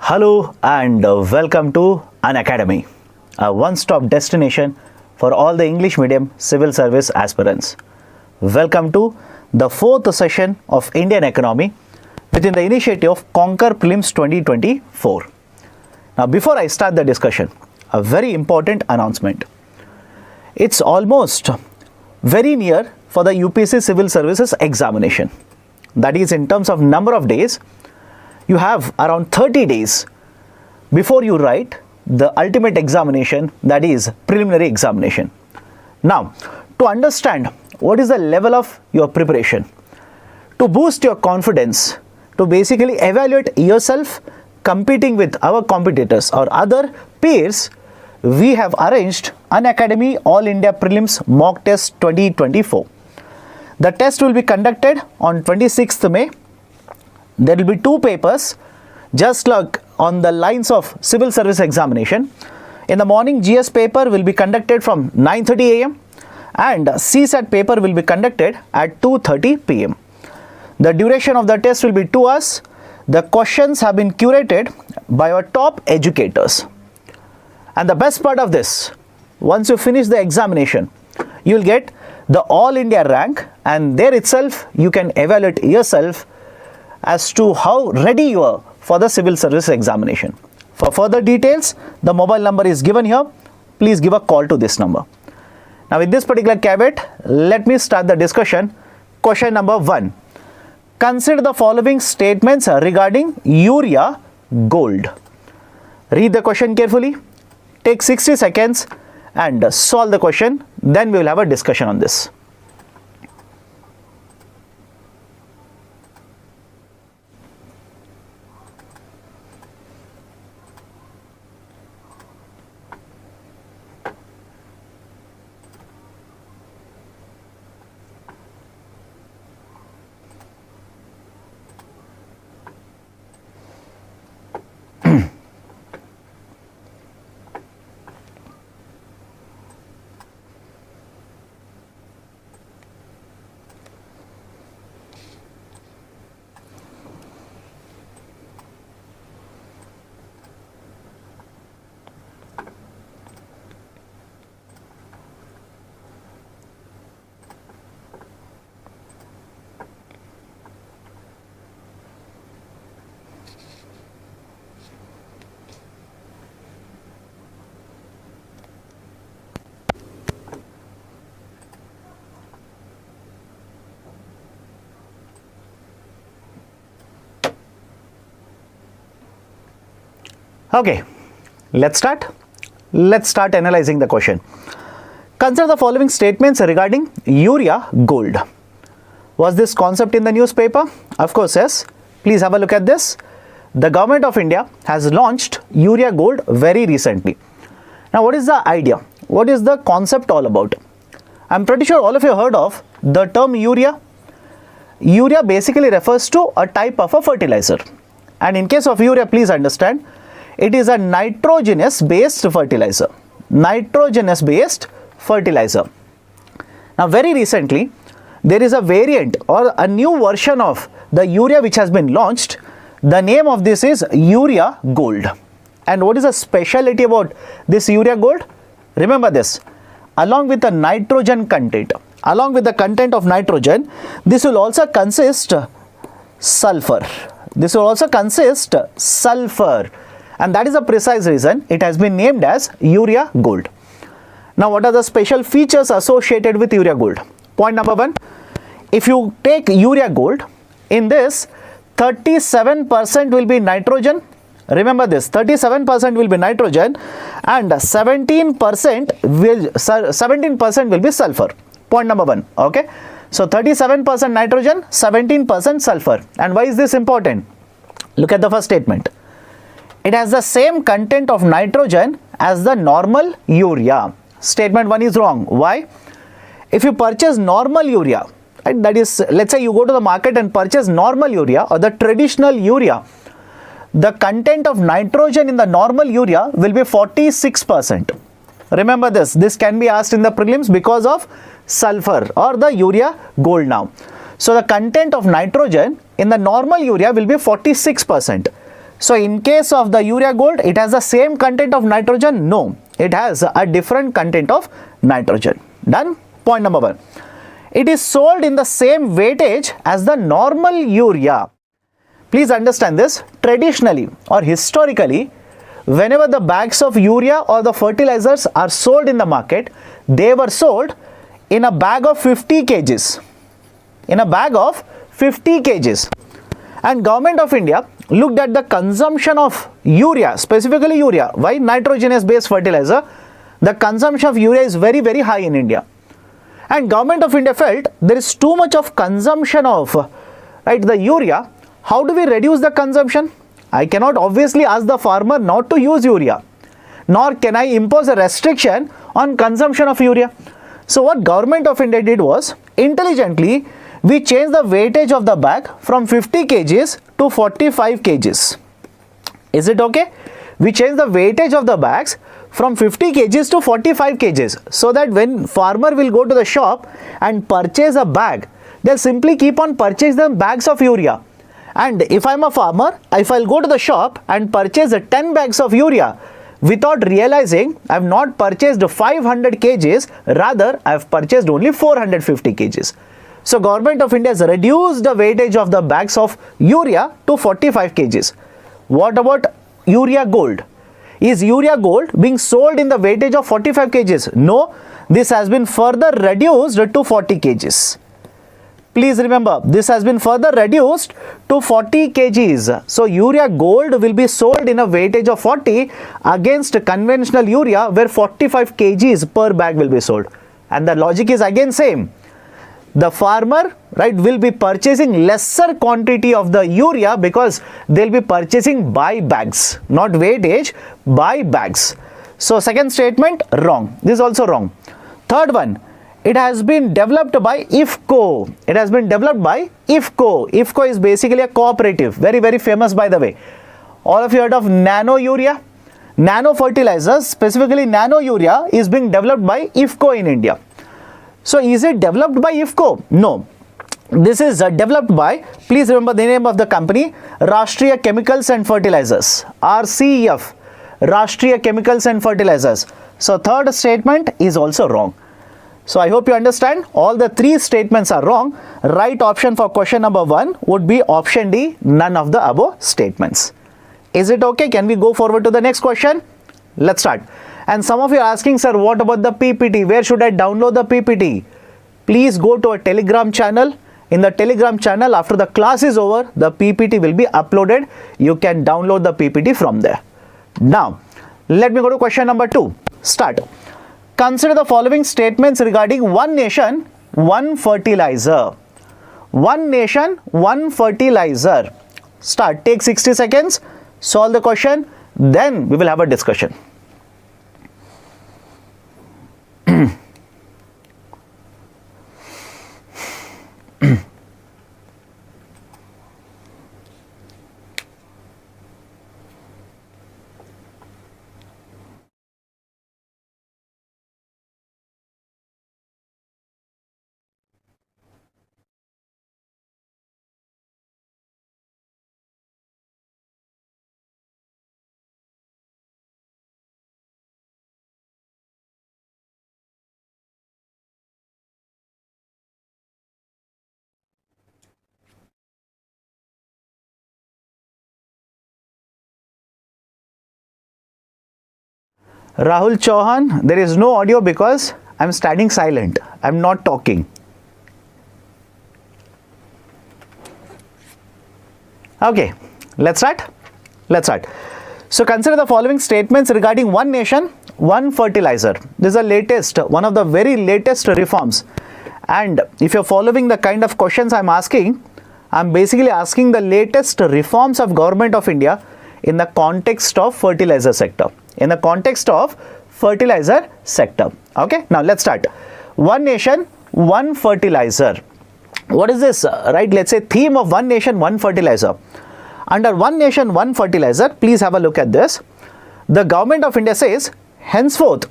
Hello and welcome to Unacademy, a one-stop destination for all the English medium civil service aspirants. Welcome to the fourth session of Indian economy within the initiative of Conquer Prelims 2024. Now, before I start the discussion, a very important announcement. It's almost very near for the UPSC Civil Services examination. That is, in terms of number of days, you have around 30 days before you write the ultimate examination, that is preliminary examination. Now, to understand what is the level of your preparation, to boost your confidence, to basically evaluate yourself competing with our competitors or other peers, we have arranged Unacademy All India Prelims Mock Test 2024. The test will be conducted on 26th May. There will be two papers, just like on the lines of civil service examination. In the morning, GS paper will be conducted from 9:30 a.m. and CSAT paper will be conducted at 2:30 p.m. The duration of the test will be 2 hours. The questions have been curated by our top educators. And the best part of this, once you finish the examination, you will get the All India rank, and there itself you can evaluate yourself as to how ready you are for the civil service examination. For further details, the mobile number is given here. Please give a call to this number. Now, with this particular caveat, let me start the discussion. Question number 1. Consider the following statements regarding urea gold. Read the question carefully. Take 60 seconds and solve the question. Then we will have a discussion on this. Okay, let's start. Let's start analyzing the question. Consider the following statements regarding urea gold. Was this concept in the newspaper? Of course, yes. Please have a look at this. The government of India has launched urea gold very recently. Now, what is the idea? What is the concept all about? I'm pretty sure all of you heard of the term urea. Urea basically refers to a type of a fertilizer. And in case of urea, please understand, it is a nitrogenous based fertilizer. Nitrogenous based fertilizer. Now, very recently, there is a variant or a new version of the urea which has been launched. The name of this is urea gold. And what is the specialty about this urea gold? Remember this, along with the nitrogen content, along with the content of nitrogen, this will also consist sulfur. This will also consist sulfur. And that is the precise reason it has been named as urea gold. Now, what are the special features associated with urea gold? Point number 1, if you take urea gold, in this 37% will be nitrogen. Remember this, 37% will be nitrogen and 17% will be sulfur. Point number 1, okay. So, 37% nitrogen, 17% sulfur. And why is this important? Look at the first statement. It has the same content of nitrogen as the normal urea. Statement 1 is wrong. Why? If you purchase normal urea, right, that is, let's say you go to the market and purchase normal urea or the traditional urea, the content of nitrogen in the normal urea will be 46%. Remember this. This can be asked in the prelims because of sulfur or the urea gold now. So the content of nitrogen in the normal urea will be 46%. So in case of the Urea Gold, it has the same content of nitrogen? No, it has a different content of nitrogen. Done? Point number 1. It is sold in the same weightage as the normal urea. Please understand this. Traditionally or historically, whenever the bags of urea or the fertilizers are sold in the market, they were sold in a bag of 50 kgs. In a bag of 50 kgs. And Government of India looked at the consumption of urea, specifically urea. Why? Nitrogenous based fertilizer. The consumption of urea is very, very high in India. And Government of India felt there is too much of consumption of the urea. How do we reduce the consumption? I cannot obviously ask the farmer not to use urea, nor can I impose a restriction on consumption of urea. So what Government of India did was, intelligently, we changed the weightage of the bag from 50 kgs to 45 kgs. Is it okay? We changed the weightage of the bags from 50 kgs to 45 kgs, so that when farmer will go to the shop and purchase a bag, they'll simply keep on purchasing the bags of urea. And if I'm a farmer, if I'll go to the shop and purchase 10 bags of urea, without realizing I've not purchased 500 kgs, rather I've purchased only 450 kgs. So Government of India has reduced the weightage of the bags of urea to 45 kgs. What about Urea Gold? Is Urea Gold being sold in the weightage of 45 kgs? No, this has been further reduced to 40 kgs. Please remember, this has been further reduced to 40 kgs. So Urea Gold will be sold in a weightage of 40 against conventional urea, where 45 kgs per bag will be sold. And the logic is again same. The farmer, will be purchasing lesser quantity of the urea because they'll be purchasing by bags, not weightage, by bags. So second statement, wrong. This is also wrong. Third one, it has been developed by IFFCO. It has been developed by IFFCO. IFFCO is basically a cooperative, very, very famous by the way. All of you heard of nano urea? Nano fertilizers, specifically nano urea, is being developed by IFFCO in India. So is it developed by IFFCO? No. This is developed by, please remember the name of the company, Rashtriya Chemicals and Fertilizers, RCF, Rashtriya Chemicals and Fertilizers. So third statement is also wrong. So I hope you understand, all the three statements are wrong. Right option for question number 1 would be option D, none of the above statements. Is it okay? Can we go forward to the next question? Let's start. And some of you are asking, sir, what about the PPT? Where should I download the PPT? Please go to a Telegram channel. In the Telegram channel, after the class is over, the PPT will be uploaded. You can download the PPT from there. Now, let me go to question number 2. Start. Consider the following statements regarding one nation, one fertilizer. One nation, one fertilizer. Start. Take 60 seconds. Solve the question. Then we will have a discussion. Rahul Chauhan, there is no audio because I am standing silent. I am not talking. Okay, let's start. Let's start. So consider the following statements regarding one nation, one fertilizer. This is the latest, one of the very latest reforms. And if you're following the kind of questions I'm asking, I'm basically asking the latest reforms of Government of India in the context of fertilizer sector. In the context of fertilizer sector. Okay, now let's start. One nation, one fertilizer. What is this, let's say theme of one nation, one fertilizer. Under one nation, one fertilizer, please have a look at this. The Government of India says, henceforth,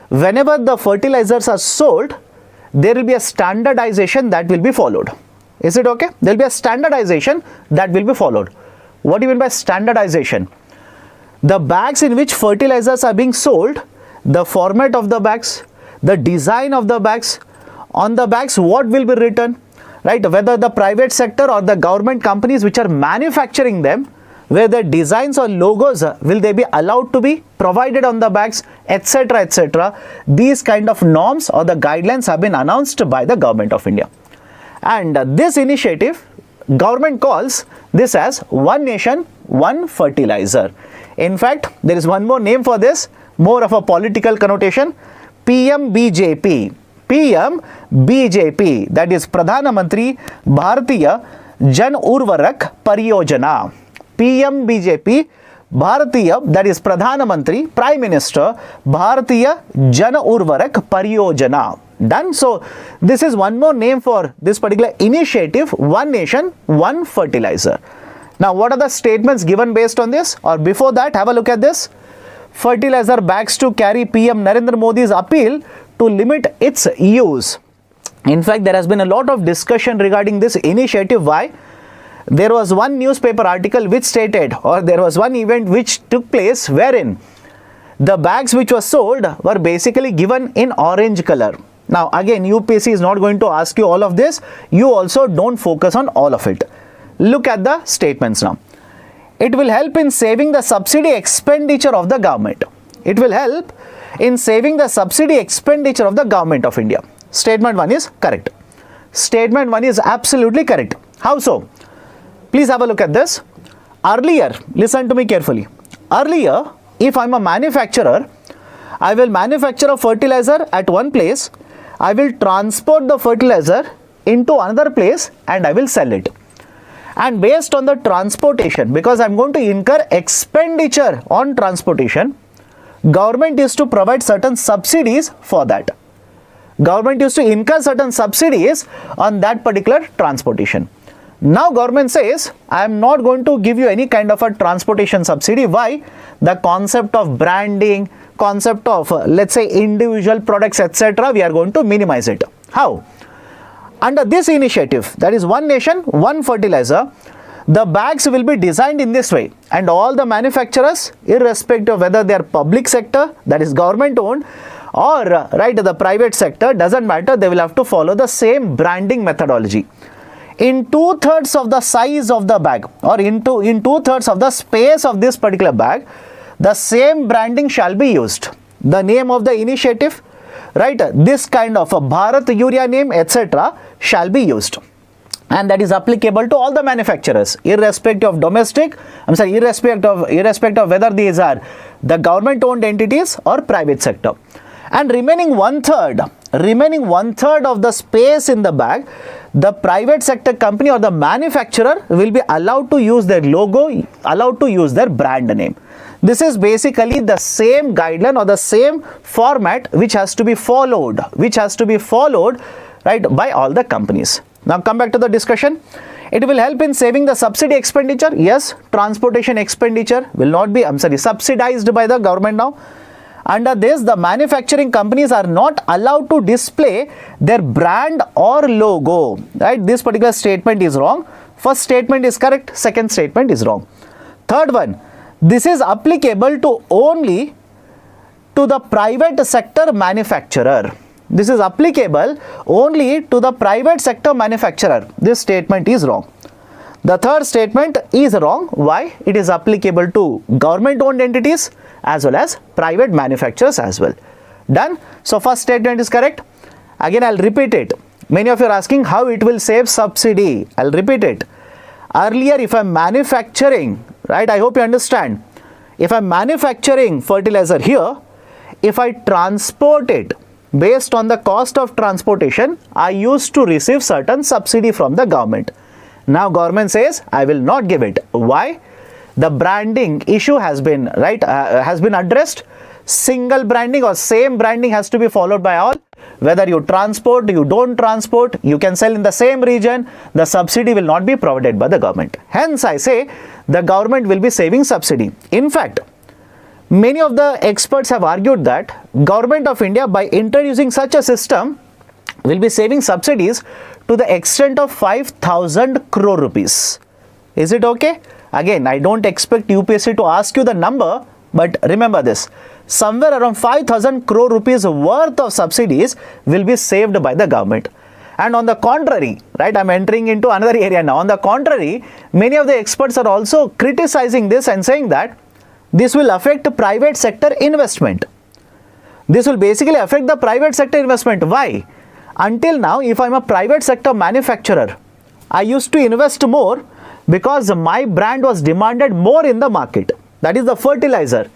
whenever the fertilizers are sold, there will be a standardization that will be followed. Is it okay? There will be a standardization that will be followed. What do you mean by standardization? The bags in which fertilizers are being sold, the format of the bags, the design of the bags, on the bags what will be written, right? Whether the private sector or the government companies which are manufacturing them, whether designs or logos will they be allowed to be provided on the bags, etc., etc. These kind of norms or the guidelines have been announced by the Government of India. And this initiative, government calls this as One Nation, One Fertilizer. In fact, there is one more name for this, more of a political connotation, PMBJP. PMBJP, that is Pradhana Mantri Bharatiya Jan Urvarak Pariyojana. PMBJP, Bharatiya, that is Pradhana Mantri, Prime Minister, Bharatiya Jan Urvarak Pariyojana. Done. So this is one more name for this particular initiative, One Nation, One Fertilizer. Now what are the statements given based on this? Or before that, have a look at this. Fertilizer bags to carry PM Narendra Modi's appeal to limit its use. In fact, there has been a lot of discussion regarding this initiative. Why? There was one newspaper article which stated, or there was one event which took place wherein the bags which were sold were basically given in orange color. Now again, UPSC is not going to ask you all of this. You also don't focus on all of it. Look at the statements now. It will help in saving the subsidy expenditure of the government. It will help in saving the subsidy expenditure of the Government of India. Statement 1 is correct. Statement 1 is absolutely correct. How so? Please have a look at this. Earlier, listen to me carefully. Earlier, if I'm a manufacturer, I will manufacture a fertilizer at one place. I will transport the fertilizer into another place and I will sell it. And based on the transportation, because I'm going to incur expenditure on transportation, government is to provide certain subsidies for that. Government used to incur certain subsidies on that particular transportation. Now government says, I am not going to give you any kind of a transportation subsidy. Why? The concept of branding, concept of let's say individual products, etc. we are going to minimize it. How? Under this initiative, that is One Nation, One Fertilizer, the bags will be designed in this way, and all the manufacturers, irrespective of whether they are public sector, that is government owned, or right the private sector, doesn't matter, they will have to follow the same branding methodology. In 2/3 of the size of the bag, or in 2/3 of the space of this particular bag, the same branding shall be used. The name of the initiative, right, this kind of a Bharat Urea name, etc. shall be used. And that is applicable to all the manufacturers, irrespective of irrespective of whether these are the government owned entities or private sector. And remaining one third of the space in the bag, the private sector company or the manufacturer will be allowed to use their logo, allowed to use their brand name. This is basically the same guideline or the same format which has to be followed, right, by all the companies. Now come back to the discussion. It will help in saving the subsidy expenditure. Yes, transportation expenditure will not be, subsidized by the government now. Under this, the manufacturing companies are not allowed to display their brand or logo, right? This particular statement is wrong. First statement is correct, second statement is wrong. Third one, this is applicable to only to the private sector manufacturer. This is applicable only to the private sector manufacturer. This statement is wrong. The third statement is wrong. Why? It is applicable to government owned entities as well as private manufacturers as well. Done. So first statement is correct. Again, I'll repeat it. Many of you are asking how it will save subsidy. I'll repeat it. Earlier, if I'm manufacturing, right, I hope you understand. If I'm manufacturing fertilizer here, if I transport it, based on the cost of transportation, I used to receive certain subsidy from the government. Now government says, I will not give it. Why? The branding issue has been, right, has been addressed. Single branding or same branding has to be followed by all. Whether you transport, you don't transport, you can sell in the same region, the subsidy will not be provided by the government. Hence, I say the government will be saving subsidy. In fact, many of the experts have argued that Government of India, by introducing such a system, will be saving subsidies to the extent of 5,000 crore rupees. Is it okay? Again, I don't expect UPSC to ask you the number, but remember this, somewhere around 5,000 crore rupees worth of subsidies will be saved by the government. And on the contrary, right, I'm entering into another area now. On the contrary, many of the experts are also criticizing this and saying that this will affect private sector investment. This will basically affect the private sector investment. Why? Until now, if I'm a private sector manufacturer, I used to invest more because my brand was demanded more in the market. That is the fertilizer.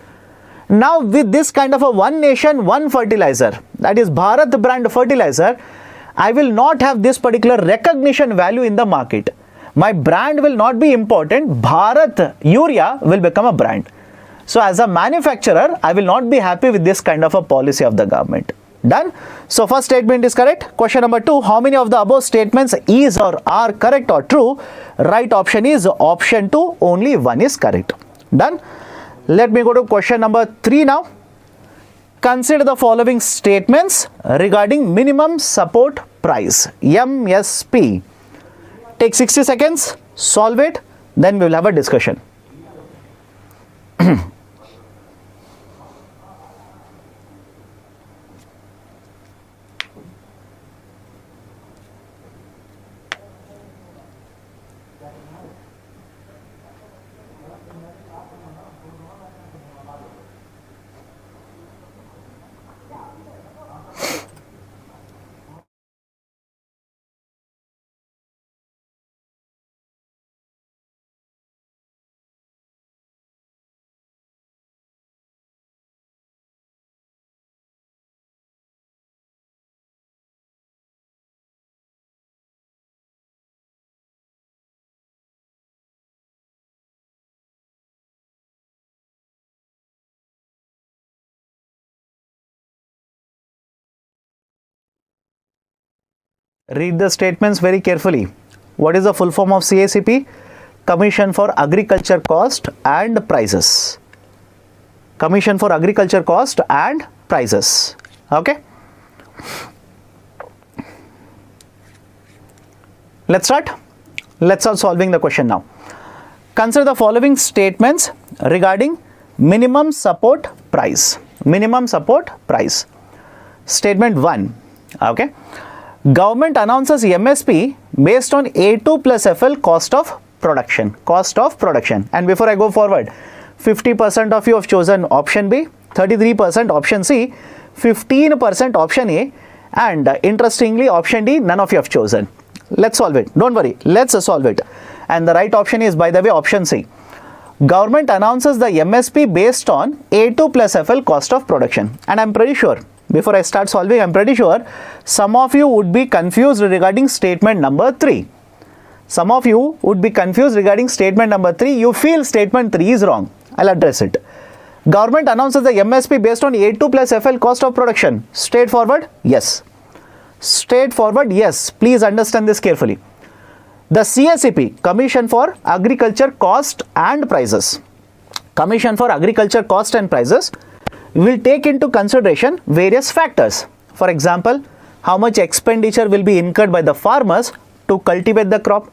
Now with this kind of a one nation, one fertilizer, that is Bharat brand fertilizer, I will not have this particular recognition value in the market. My brand will not be important. Bharat Urea will become a brand. So as a manufacturer, I will not be happy with this kind of a policy of the government. Done? So first statement is correct. Question number 2, how many of the above statements is or are correct or true? Right option is option 2, only one is correct. Done? Let me go to question number 3 now. Consider the following statements regarding minimum support price, MSP. Take 60 seconds, solve it, then we will have a discussion. Read the statements very carefully. What is the full form of CACP? Commission for Agriculture Cost and Prices. Commission for Agriculture Cost and Prices. Okay. Let's start. Let's start solving the question now. Consider the following statements regarding minimum support price. Minimum support price. Statement 1. Okay. Government announces MSP based on A2 plus FL cost of production. Cost of production. And before I go forward, 50% of you have chosen option B, 33% option C, 15% option A, and interestingly option D, none of you have chosen. Let's solve it. Don't worry. Let's solve it. And the right option is, by the way, option C. Government announces the MSP based on A2 plus FL cost of production. And I'm pretty sure, before I start solving, I'm pretty sure some of you would be confused regarding statement number 3. Some of you would be confused regarding statement number 3. You feel statement 3 is wrong. I'll address it. Government announces the MSP based on A2 plus FL cost of production. Straightforward? Yes. Straightforward? Yes. Please understand this carefully. The CACP, Commission for Agriculture Cost and Prices. Commission for Agriculture Cost and Prices will take into consideration various factors. For example, how much expenditure will be incurred by the farmers to cultivate the crop,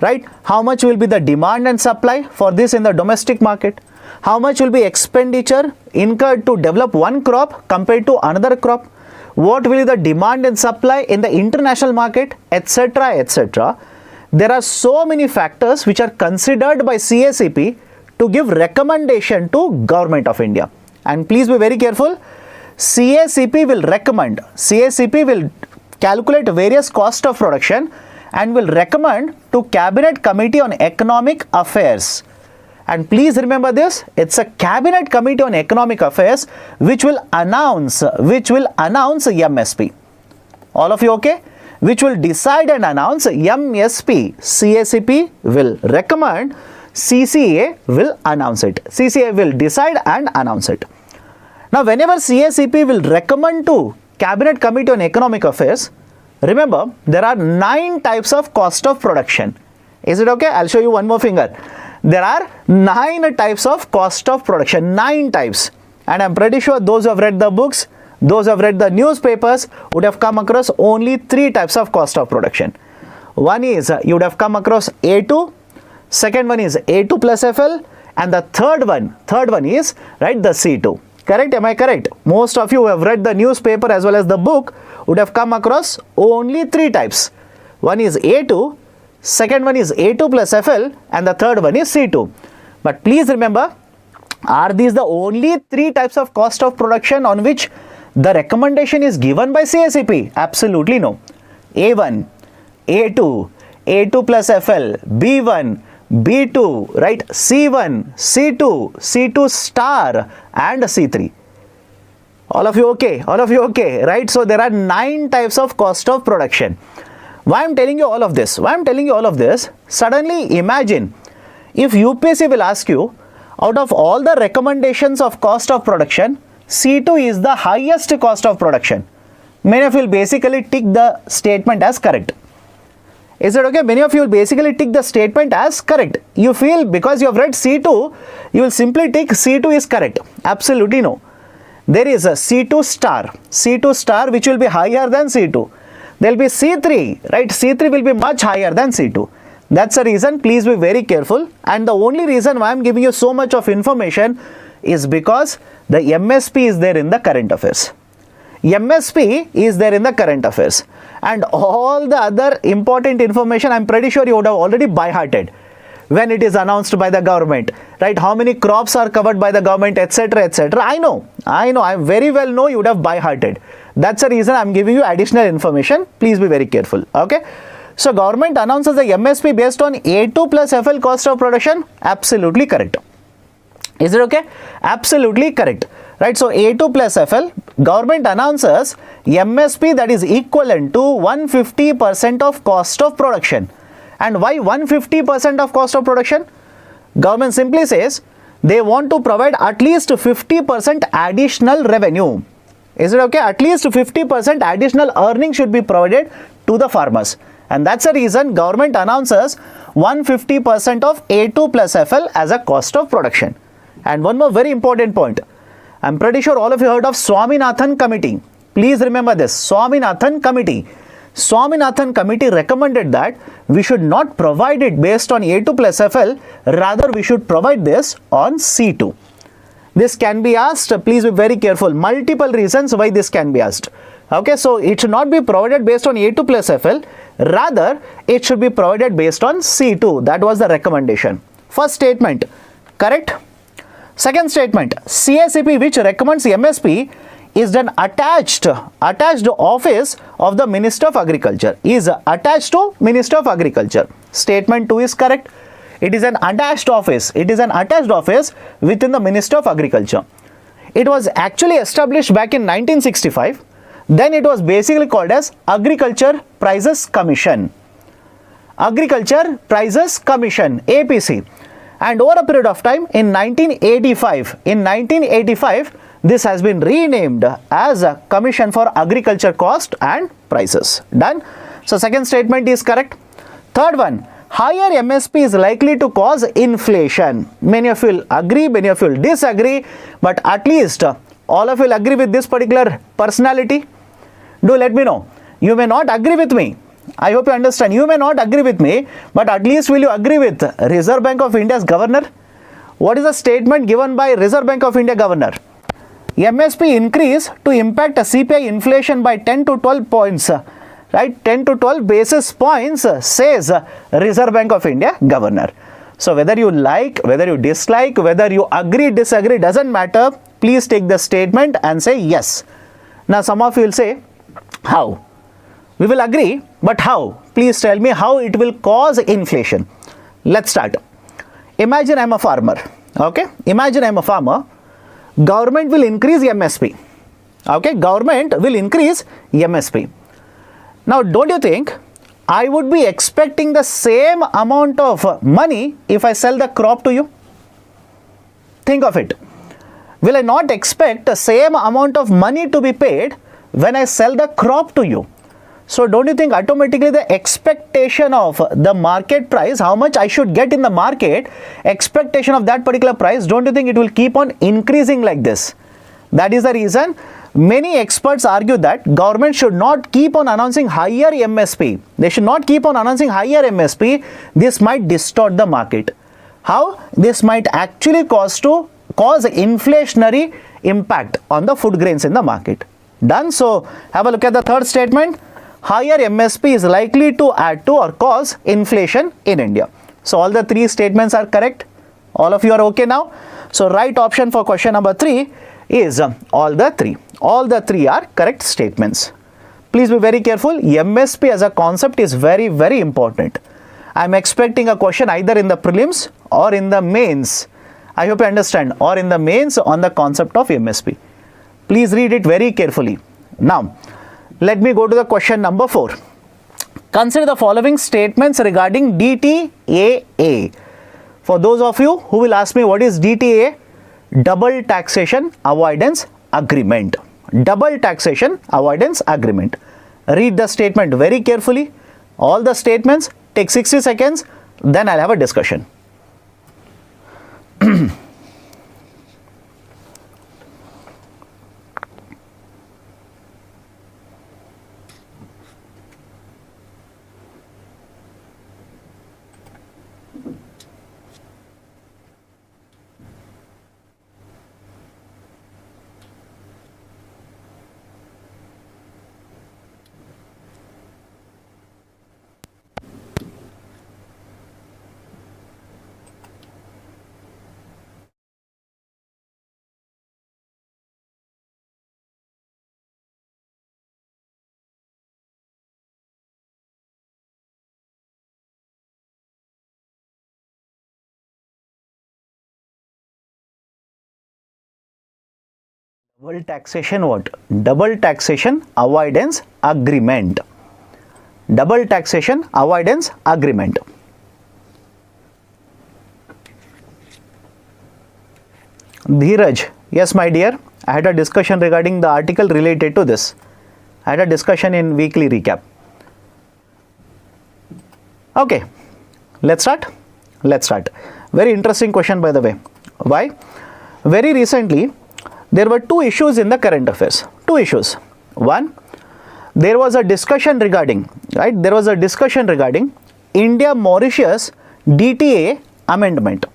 right? How much will be the demand and supply for this in the domestic market? How much will be expenditure incurred to develop one crop compared to another crop? What will be the demand and supply in the international market, etc., etc. There are so many factors which are considered by CACP to give recommendation to Government of India. And please be very careful, CACP will recommend, CACP will calculate various cost of production and will recommend to Cabinet Committee on Economic Affairs. And please remember this, it's a Cabinet Committee on Economic Affairs which will announce MSP. All of you okay? Which will decide and announce MSP. CACP will recommend, CCA will announce it. CCA will decide and announce it. Now, whenever CACP will recommend to Cabinet Committee on Economic Affairs, remember there are 9 types of cost of production. Is it okay? I'll show you one more finger. There are 9 types of cost of production, 9 types. And I'm pretty sure those who have read the books, those who have read the newspapers would have come across only 3 types of cost of production. One is you would have come across A2, second one is A2 plus FL, and the third one is, right, the C2. Correct? Am I correct? Most of you who have read the newspaper as well as the book would have come across only 3 types. One is A2, second one is A2 plus FL, and the third one is C2. But please remember, are these the only 3 types of cost of production on which the recommendation is given by CACP? Absolutely no. A1, A2, A2 plus FL, B1, B2, right, C1, C2, C2 star, and C3. All of you okay? All of you okay, right? So there are 9 types of cost of production. Why I'm telling you all of this? Why I'm telling you all of this? Suddenly imagine if UPSC will ask you, out of all the recommendations of cost of production, C2 is the highest cost of production. Many of you will basically tick the statement as correct. Is it okay? Many of you will basically tick the statement as correct. You feel because you have read C2, you will simply tick C2 is correct. Absolutely no. There is a C2 star which will be higher than C2. There will be C3, right? C3 will be much higher than C2. That's the reason, please be very careful. And the only reason why I am giving you so much of information is because the MSP is there in the current affairs. MSP is there in the current affairs. And all the other important information, I'm pretty sure you would have already by-hearted when it is announced by the government, right? How many crops are covered by the government, etc., etc. I very well know you would have by-hearted. That's the reason I'm giving you additional information. Please be very careful, okay? So government announces the MSP based on A2 plus FL cost of production. Absolutely correct. Is it okay? Absolutely correct. Right, so A2 plus FL, government announces MSP that is equivalent to 150% of cost of production. And why 150% of cost of production? Government simply says they want to provide at least 50% additional revenue. Is it okay? At least 50% additional earning should be provided to the farmers. And that's the reason government announces 150% of A2 plus FL as a cost of production. And one more very important point. I'm pretty sure all of you heard of Swaminathan Committee. Please remember this, Swaminathan Committee. Swaminathan Committee recommended that we should not provide it based on A2 plus FL, rather we should provide this on C2. This can be asked, please be very careful, multiple reasons why this can be asked. Okay, so it should not be provided based on A2 plus FL, rather it should be provided based on C2. That was the recommendation. First statement, correct? Second statement, CACP which recommends MSP is an attached office of the Minister of Agriculture, is attached to Minister of Agriculture. Statement 2 is correct. It is an attached office. It is an attached office within the Minister of Agriculture. It was actually established back in 1965. Then it was basically called as Agriculture Prices Commission. Agriculture Prices Commission, APC. And over a period of time, in 1985, this has been renamed as a Commission for Agriculture Cost and Prices. Done? So second statement is correct. Third one, higher MSP is likely to cause inflation. Many of you will agree, many of you will disagree, but at least all of you will agree with this particular personality. Do let me know. You may not agree with me. I hope you understand. You may not agree with me, but at least will you agree with Reserve Bank of India's governor? What is the statement given by Reserve Bank of India governor? MSP increase to impact a CPI inflation by 10 to 12 points, right? 10 to 12 basis points, says Reserve Bank of India governor. So whether you like, whether you dislike, whether you agree, disagree, doesn't matter. Please take the statement and say yes. Now some of you will say, how? We will agree, but how? Please tell me how it will cause inflation. Let's start. Imagine I'm a farmer, okay? Imagine I'm a farmer. Government will increase MSP, okay? Government will increase MSP. Now, don't you think I would be expecting the same amount of money if I sell the crop to you? Think of it. Will I not expect the same amount of money to be paid when I sell the crop to you? So don't you think automatically the expectation of the market price, how much I should get in the market, expectation of that particular price, don't you think it will keep on increasing like this? That is the reason Many experts argue that government should not keep on announcing higher MSP. They should not keep on announcing higher MSP. This might distort the market. How? This might actually cause inflationary impact on the food grains in the market. Done? So have a look at the third statement. Higher MSP is likely to add to or cause inflation in India. So all the three statements are correct. All of you are okay now? So right option for question number 3 is all the three. All the three are correct statements. Please be very careful. MSP as a concept is very, very important. I am expecting a question either in the prelims or in the mains. I hope you understand. Or in the mains on the concept of MSP. Please read it very carefully. Now, let me go to the question number 4. Consider the following statements regarding DTAA. For those of you who will ask me what is DTAA, Double Taxation Avoidance Agreement. Double Taxation Avoidance Agreement. Read the statement very carefully. All the statements, take 60 seconds, then I'll have a discussion. Double taxation what? Double taxation avoidance agreement. Double taxation avoidance agreement. Dheeraj, yes my dear, I had a discussion regarding the article related to this. I had a discussion in weekly recap. Okay, let's start. Let's start. Very interesting question by the way. Why? Very recently, there were two issues in the current affairs. Two issues. One, there was a discussion regarding, right? There was a discussion regarding India-Mauritius DTAA amendment.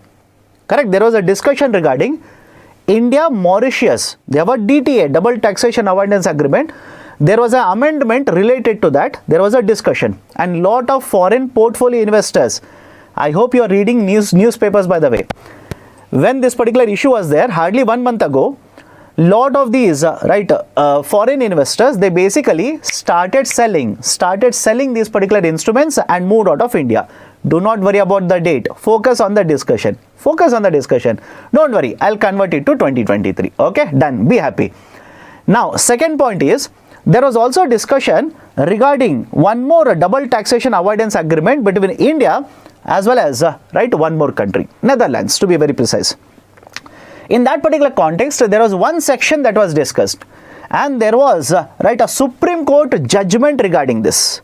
Correct? There was a discussion regarding India-Mauritius. They have a DTAA, Double Taxation Avoidance Agreement. There was an amendment related to that. There was a discussion and lot of foreign portfolio investors. I hope you are reading newspapers by the way. When this particular issue was there, hardly 1 month ago, lot of these foreign investors, they basically started selling these particular instruments and moved out of India. Do not worry about the date. Focus on the discussion. Focus on the discussion. Don't worry. I'll convert it to 2023. Okay, done. Be happy. Now, second point is, there was also a discussion regarding one more double taxation avoidance agreement between India as well as one more country, Netherlands to be very precise. In that particular context, there was one section that was discussed and there was a Supreme Court judgment regarding this.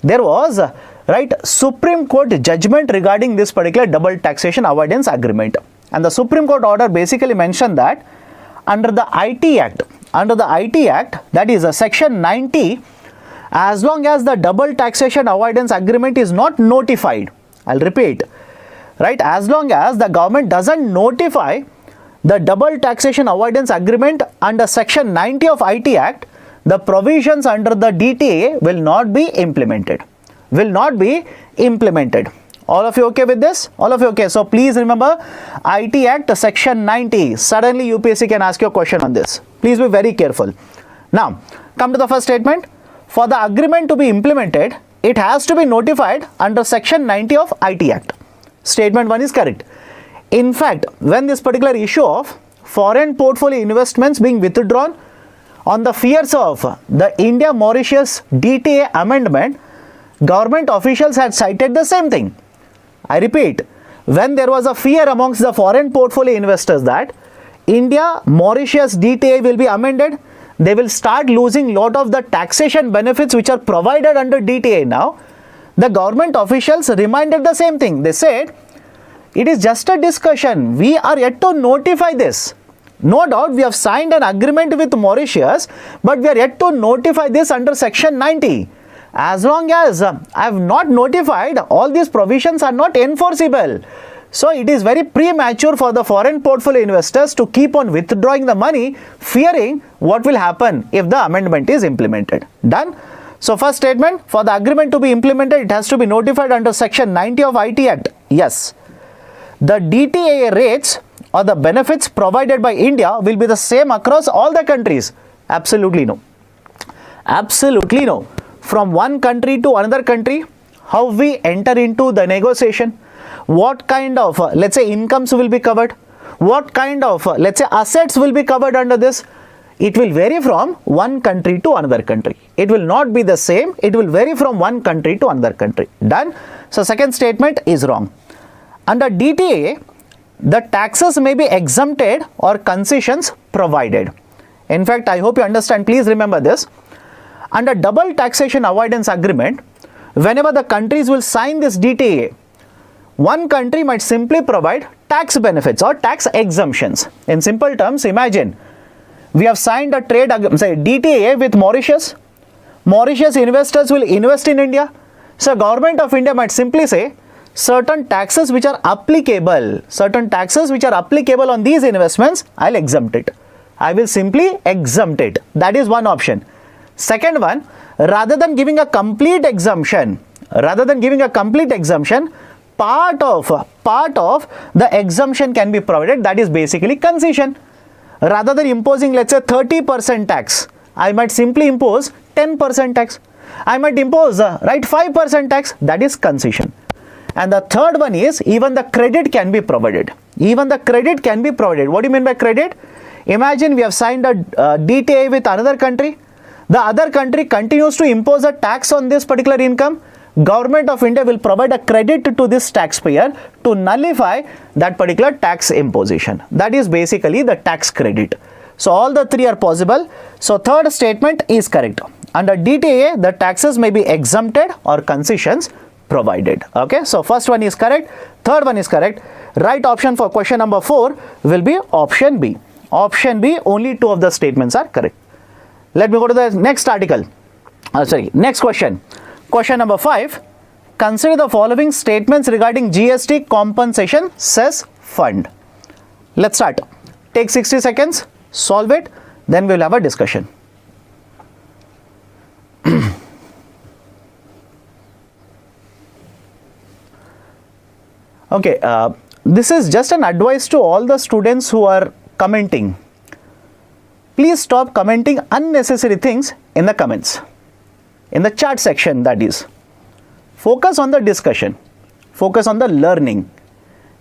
There was Supreme Court judgment regarding this particular double taxation avoidance agreement, and the Supreme Court order basically mentioned that under the IT Act, that is a section 90, as long as the double taxation avoidance agreement is not notified, I'll repeat, as long as the government doesn't notify the double taxation avoidance agreement under section 90 of IT Act, the provisions under the DTAA will not be implemented. All of you okay with this? All of you okay? So please remember IT Act section 90. Suddenly UPSC can ask you a question on this. Please be very careful. Now come to the first statement. For the agreement to be implemented, it has to be notified under section 90 of IT Act. Statement 1 is correct. In fact, when this particular issue of foreign portfolio investments being withdrawn on the fears of the India-Mauritius DTAA amendment, government officials had cited the same thing. I repeat, when there was a fear amongst the foreign portfolio investors that India-Mauritius DTAA will be amended, they will start losing lot of the taxation benefits which are provided under DTAA now, the government officials reminded the same thing. They said, it is just a discussion. We are yet to notify this. No doubt we have signed an agreement with Mauritius, but we are yet to notify this under section 90. As long as I have not notified, all these provisions are not enforceable. So it is very premature for the foreign portfolio investors to keep on withdrawing the money, fearing what will happen if the amendment is implemented. Done? So first statement, for the agreement to be implemented, it has to be notified under section 90 of IT Act. Yes. The DTAA rates or the benefits provided by India will be the same across all the countries. Absolutely no. Absolutely no. From one country to another country, how we enter into the negotiation, what kind of let's say incomes will be covered, what kind of let's say assets will be covered under this, it will vary from one country to another country. It will not be the same. It will vary from one country to another country. Done? So second statement is wrong. Under DTAA, the taxes may be exempted or concessions provided. In fact, I hope you understand. Please remember this. Under double taxation avoidance agreement, whenever the countries will sign this DTAA, one country might simply provide tax benefits or tax exemptions. In simple terms, imagine we have signed a trade DTAA with Mauritius. Mauritius investors will invest in India. So government of India might simply say certain taxes which are applicable on these investments, I'll exempt it. I will simply exempt it. That is one option. Second one, rather than giving a complete exemption, part of the exemption can be provided. That is basically concession. Rather than imposing, let's say 30% tax, I might simply impose 10% tax. I might impose 5% tax. That is concession. And the third one is even the credit can be provided. Even the credit can be provided. What do you mean by credit? Imagine we have signed a DTA with another country. The other country continues to impose a tax on this particular income. Government of India will provide a credit to this taxpayer to nullify that particular tax imposition. That is basically the tax credit. So all the three are possible. So third statement is correct. Under DTAA, the taxes may be exempted or concessions provided. Okay, so first one is correct, third one is correct. Right option for question number 4 will be option B. Option B, only 2 of the statements are correct. Let me go to the next article. Next question. Question number 5. Consider the following statements regarding GST compensation cess fund. Let's start. Take 60 seconds, solve it, then we will have a discussion. Okay, this is just an advice to all the students who are commenting. Please stop commenting unnecessary things in the comments, in the chat section, that is. Focus on the discussion, focus on the learning.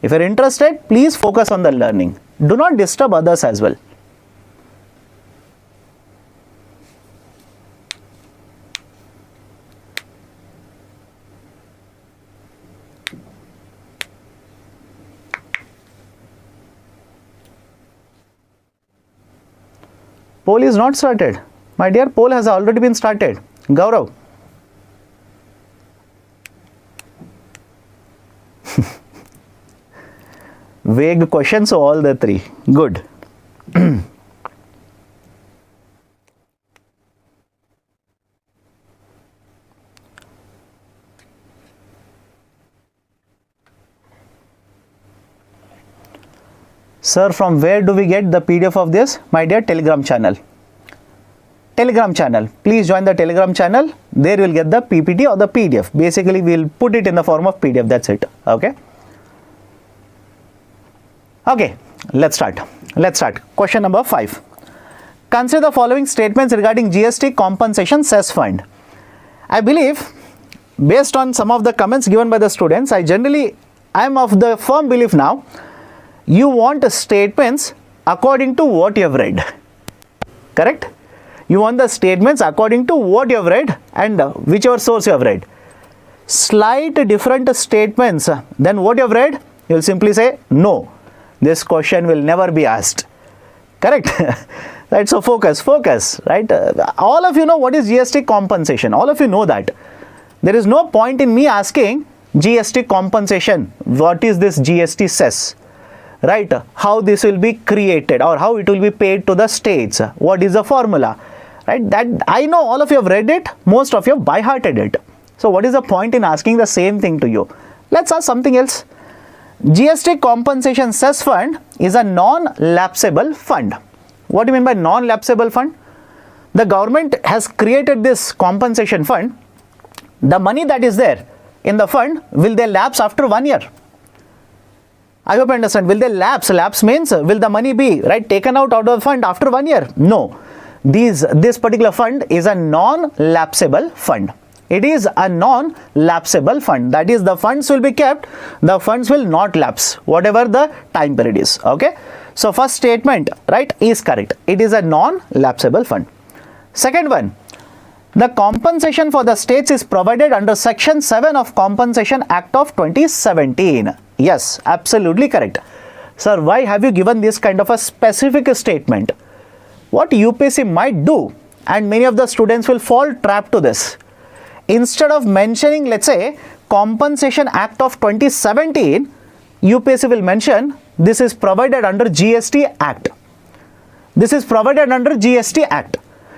If you are interested, please focus on the learning. Do not disturb others as well. Poll is not started. My dear, poll has already been started. Gaurav. Vague questions, so all the 3. Good. Sir, from where do we get the PDF of this? My dear, Telegram channel. Telegram channel. Please join the Telegram channel. There you will get the PPT or the PDF. Basically, we will put it in the form of PDF. That's it. Okay. Okay. Let's start. Question number 5. Consider the following statements regarding GST compensation cess fund. I believe, based on some of the comments given by the students, I am of the firm belief now, you want statements according to what you have read. Correct? You want the statements according to what you have read and whichever source you have read. Slight different statements than what you have read, you will simply say, no, this question will never be asked. Correct? Right? So focus, right? All of you know what is GST compensation. All of you know that. There is no point in me asking GST compensation. What is this GST cess? right? How this will be created or how it will be paid to the states. What is the formula, right? That I know all of you have read it, most of you have by-hearted it. So what is the point in asking the same thing to you? Let's ask something else. GST compensation cess fund is a non-lapsable fund. What do you mean by non-lapsable fund? The government has created this compensation fund. The money that is there in the fund, will they lapse after 1 year? I hope you understand. Will they lapse? Lapse means will the money be taken out of the fund after 1 year? No. This particular fund is a non-lapsable fund. It is a non-lapsable fund. That is, the funds will be kept. The funds will not lapse, whatever the time period is. Okay. So first statement, is correct. It is a non-lapsable fund. Second one, the compensation for the states is provided under Section 7 of Compensation Act of 2017. Yes, absolutely correct. Sir, why have you given this kind of a specific statement? What UPSC might do, and many of the students will fall trap to this. Instead of mentioning, let's say, Compensation Act of 2017, UPSC will mention this is provided under GST Act. This is provided under GST Act.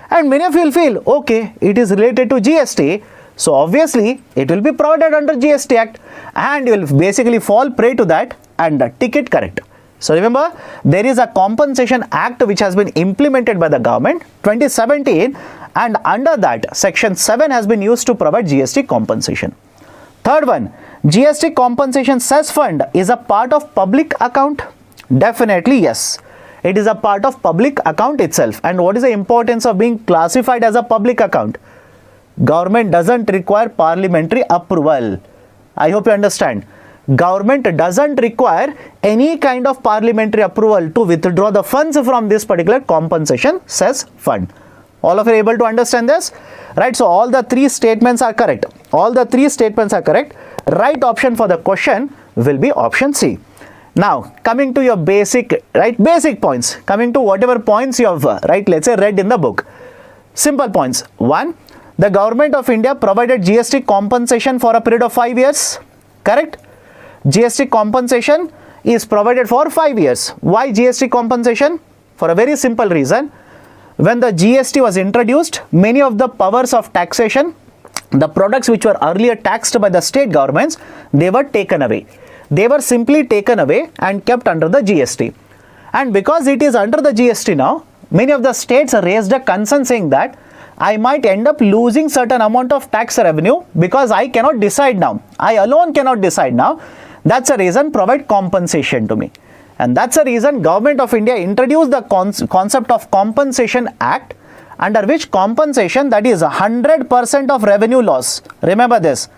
And many of you will feel, okay, it is related to GST. So obviously, it will be provided under GST Act. And you will basically fall prey to that and tick it correct. So remember, there is a Compensation Act which has been implemented by the government, 2017. And under that, Section 7 has been used to provide GST compensation. Third one, GST compensation cess fund is a part of public account? Definitely yes. It is a part of public account itself. And what is the importance of being classified as a public account? Government doesn't require parliamentary approval. I hope you understand. Government doesn't require any kind of parliamentary approval to withdraw the funds from this particular compensation cess fund. All of you are able to understand this? Right, so all the three statements are correct. All the three statements are correct. Right option for the question will be option C. Now, coming to your basic points, coming to whatever points you have, let's say read in the book. Simple points. 1, the government of India provided GST compensation for a period of 5 years. Correct? GST compensation is provided for 5 years. Why GST compensation? For a very simple reason. When the GST was introduced, many of the powers of taxation, the products which were earlier taxed by the state governments, they were taken away. They were simply taken away and kept under the GST. And because it is under the GST now, many of the states raised a concern saying that I might end up losing certain amount of tax revenue because I cannot decide now. I alone cannot decide now. That's a reason provide compensation to me. And that's the reason Government of India introduced the concept of Compensation Act, under which compensation, that is 100% of revenue loss. Remember this,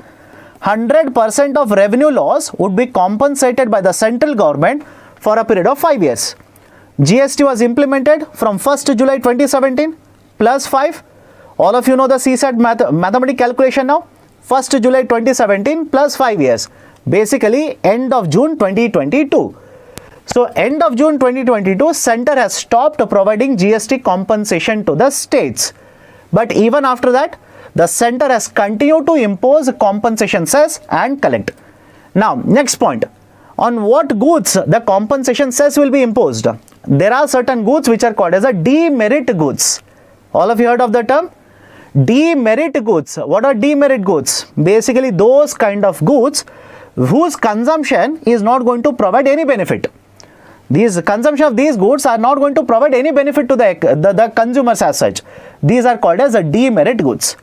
100% of revenue loss would be compensated by the central government for a period of 5 years. GST was implemented from 1st July 2017 plus 5. All of you know the CSAT mathematical calculation now. 1st July 2017 plus 5 years. Basically, end of June 2022. So, end of June 2022, Centre has stopped providing GST compensation to the states. But even after that, the Centre has continued to impose compensation cess and collect. Now, next point. On what goods the compensation cess will be imposed? There are certain goods which are called as a demerit goods. All of you heard of the term? Demerit goods. What are demerit goods? Basically, those kind of goods whose consumption is not going to provide any benefit. These consumption of these goods are not going to provide any benefit to the consumers as such. These are called as a demerit goods.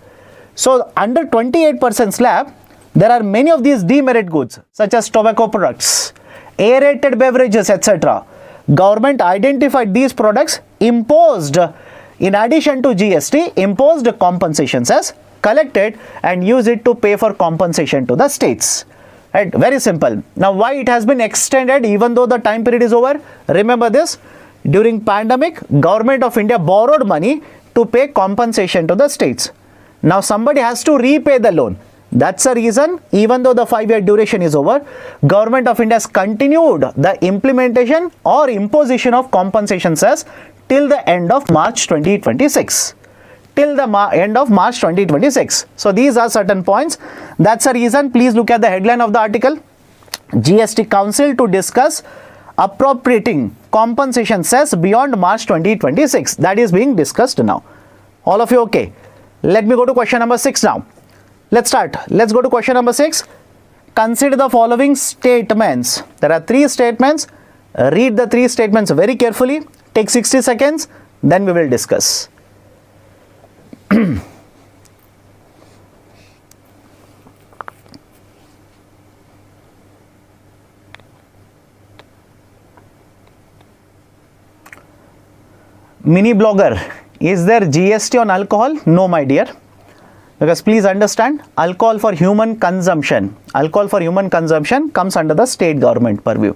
So, under 28% slab, there are many of these demerit goods such as tobacco products, aerated beverages, etc. Government identified these products, imposed, in addition to GST, imposed compensation cess, collected and used it to pay for compensation to the states. Right, very simple. Now, why it has been extended even though the time period is over? Remember this, during pandemic, Government of India borrowed money to pay compensation to the states. Now, somebody has to repay the loan. That's the reason, even though the 5-year duration is over, Government of India has continued the implementation or imposition of compensation cess till the end of March 2026. Till the end of March 2026. So, these are certain points. That's the reason, please look at the headline of the article. GST Council to discuss appropriating compensation cess beyond March 2026. That is being discussed now. All of you okay? Let me go to question number 6 now. Let's start. Let's go to question number 6. Consider the following statements. There are 3 statements. Read the 3 statements very carefully. Take 60 seconds. Then we will discuss. Mini blogger, is there GST on alcohol? No, my dear. Because please understand, alcohol for human consumption comes under the state government purview.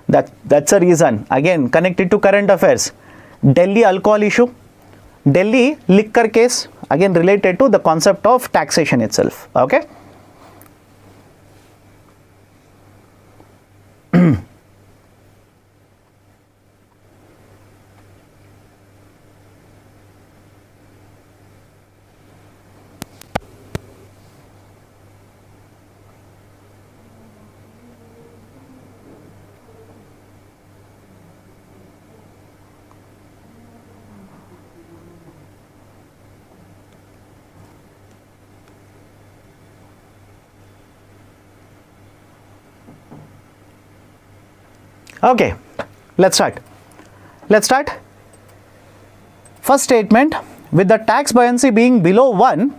That's a reason. Again, connected to current affairs. Delhi alcohol issue, Delhi liquor case, again related to the concept of taxation itself. Okay. Okay, let's start. First statement, with the tax buoyancy being below 1,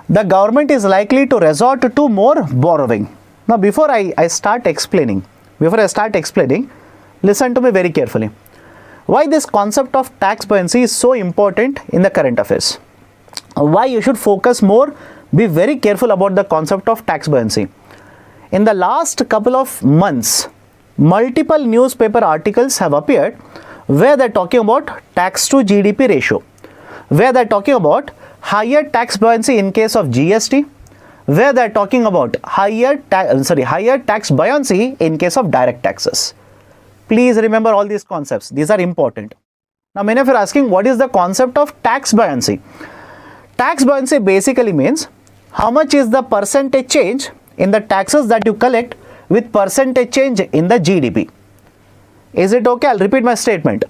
the government is likely to resort to more borrowing. Now, before I start explaining, listen to me very carefully. Why this concept of tax buoyancy is so important in the current affairs? Why you should focus more, be very careful about the concept of tax buoyancy. In the last couple of months, multiple newspaper articles have appeared where they're talking about tax to GDP ratio, where they're talking about higher tax buoyancy in case of GST, where they're talking about higher tax buoyancy in case of direct taxes. Please remember all these concepts. These are important. Now, many of you are asking, what is the concept of tax buoyancy? Tax buoyancy basically means how much is the percentage change in the taxes that you collect with percentage change in the GDP. Is it okay? I'll repeat my statement.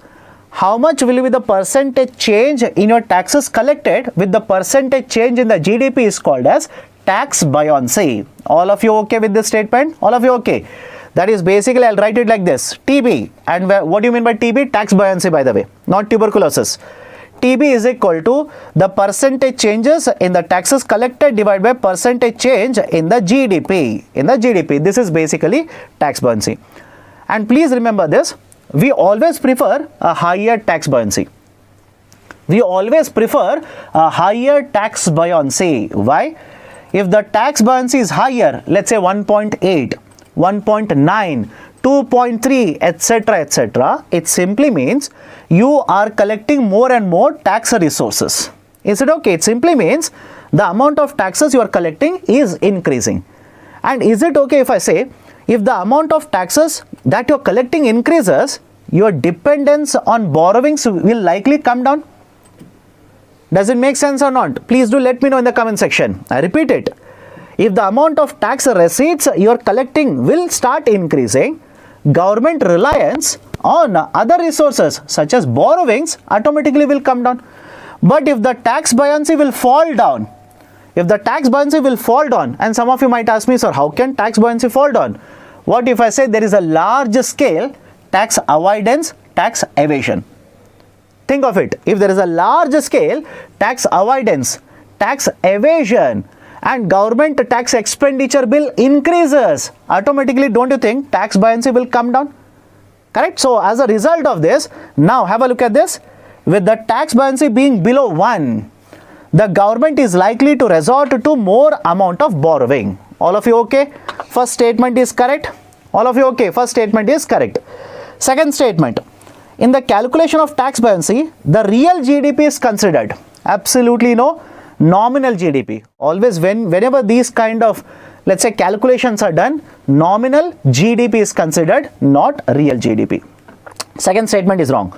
How much will be the percentage change in your taxes collected with the percentage change in the GDP is called as tax buoyancy. All of you okay with this statement? All of you okay? That is basically, I'll write it like this, TB. And what do you mean by TB? Tax buoyancy, by the way, not tuberculosis. TB is equal to the percentage changes in the taxes collected divided by percentage change in the GDP. This is basically tax buoyancy. And please remember this, we always prefer a higher tax buoyancy. Why? If the tax buoyancy is higher, let's say 1.8, 1.9, 2.3, etc., it simply means you are collecting more and more tax resources. Is it okay? It simply means the amount of taxes you are collecting is increasing. And is it okay if I say, if the amount of taxes that you are collecting increases, your dependence on borrowings will likely come down? Does it make sense or not? Please do let me know in the comment section. I repeat it. If the amount of tax receipts you are collecting will start increasing, government reliance on other resources such as borrowings automatically will come down. But if the tax buoyancy will fall down, and some of you might ask me, sir, how can tax buoyancy fall down? What if I say there is a large scale tax avoidance, tax evasion? Think of it. If there is a large scale tax avoidance, tax evasion, and government tax expenditure bill increases, automatically don't you think tax buoyancy will come down? Correct? So as a result of this, now have a look at this. With the tax buoyancy being below 1, the government is likely to resort to more amount of borrowing. All of you okay? First statement is correct. All of you okay? First statement is correct. Second statement. In the calculation of tax buoyancy, the real GDP is considered. Absolutely no. Nominal GDP. Always whenever these kind of, let's say, calculations are done, nominal GDP is considered, not real GDP. Second statement is wrong.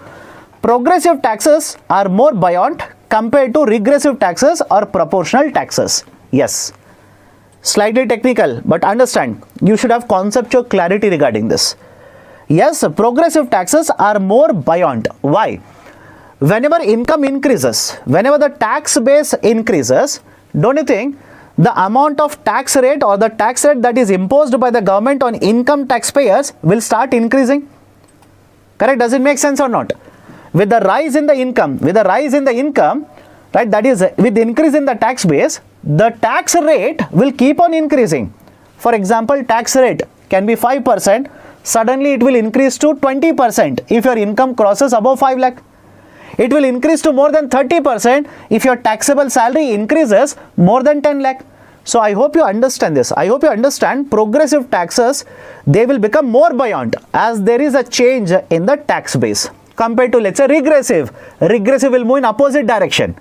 Progressive taxes are more buoyant compared to regressive taxes or proportional taxes. Yes. Slightly technical, but understand, you should have conceptual clarity regarding this. Yes, progressive taxes are more buoyant. Why? Whenever income increases, whenever the tax base increases, don't you think the amount of tax rate or the tax rate that is imposed by the government on income taxpayers will start increasing? Correct? Does it make sense or not? With the rise in the income, right, that is with the increase in the tax base, the tax rate will keep on increasing. For example, tax rate can be 5%, suddenly it will increase to 20% if your income crosses above 5 lakh. It will increase to more than 30% if your taxable salary increases more than 10 lakh. So I hope you understand this. I hope you understand progressive taxes, they will become more buoyant as there is a change in the tax base compared to, let's say, regressive. Regressive will move in opposite direction.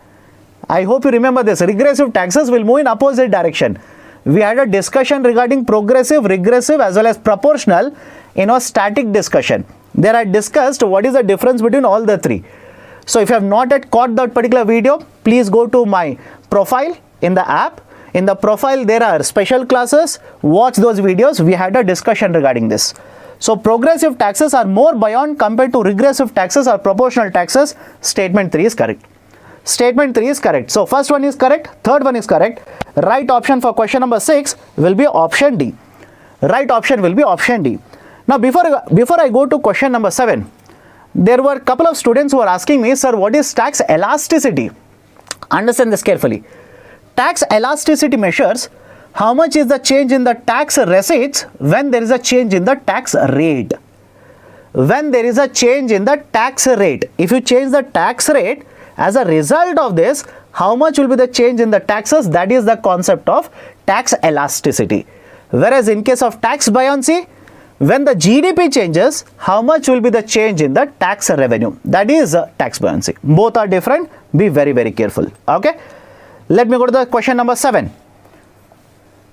I hope you remember this. Regressive taxes will move in opposite direction. We had a discussion regarding progressive, regressive as well as proportional in our static discussion. There I discussed what is the difference between all the three. So if you have not yet caught that particular video, please go to my profile in the app. In the profile, there are special classes. Watch those videos. We had a discussion regarding this. So progressive taxes are more buoyant compared to regressive taxes or proportional taxes. Statement 3 is correct. Statement 3 is correct. So first one is correct. Third one is correct. Right option for question number 6 will be option D. Right option will be option D. Now before I go to question number 7, there were a couple of students who were asking me, sir, what is tax elasticity? Understand this carefully. Tax elasticity measures how much is the change in the tax receipts when there is a change in the tax rate. When there is a change in the tax rate, if you change the tax rate, as a result of this, how much will be the change in the taxes? That is the concept of tax elasticity. Whereas in case of tax buoyancy, when the GDP changes, how much will be the change in the tax revenue? That is tax buoyancy. Both are different. Be very, very careful. Okay. Let me go to the question number 7.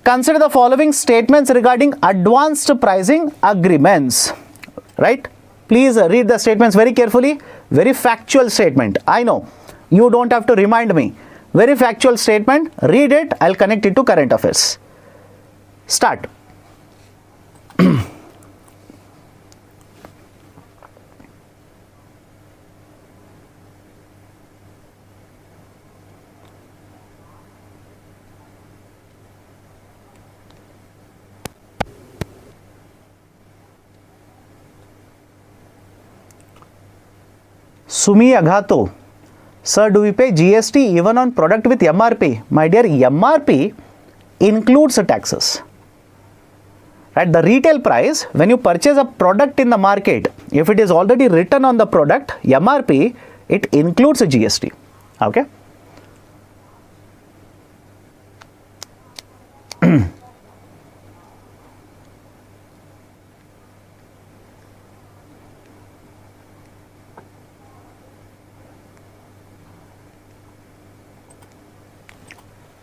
Consider the following statements regarding advanced pricing agreements. Right? Please read the statements very carefully. Very factual statement. I know. You don't have to remind me. Very factual statement. Read it. I'll connect it to current affairs. Start. Sumi Agato. Sir, do we pay GST even on product with MRP? My dear, MRP includes taxes. Right? The retail price, when you purchase a product in the market, if it is already written on the product, MRP, it includes a GST. Okay?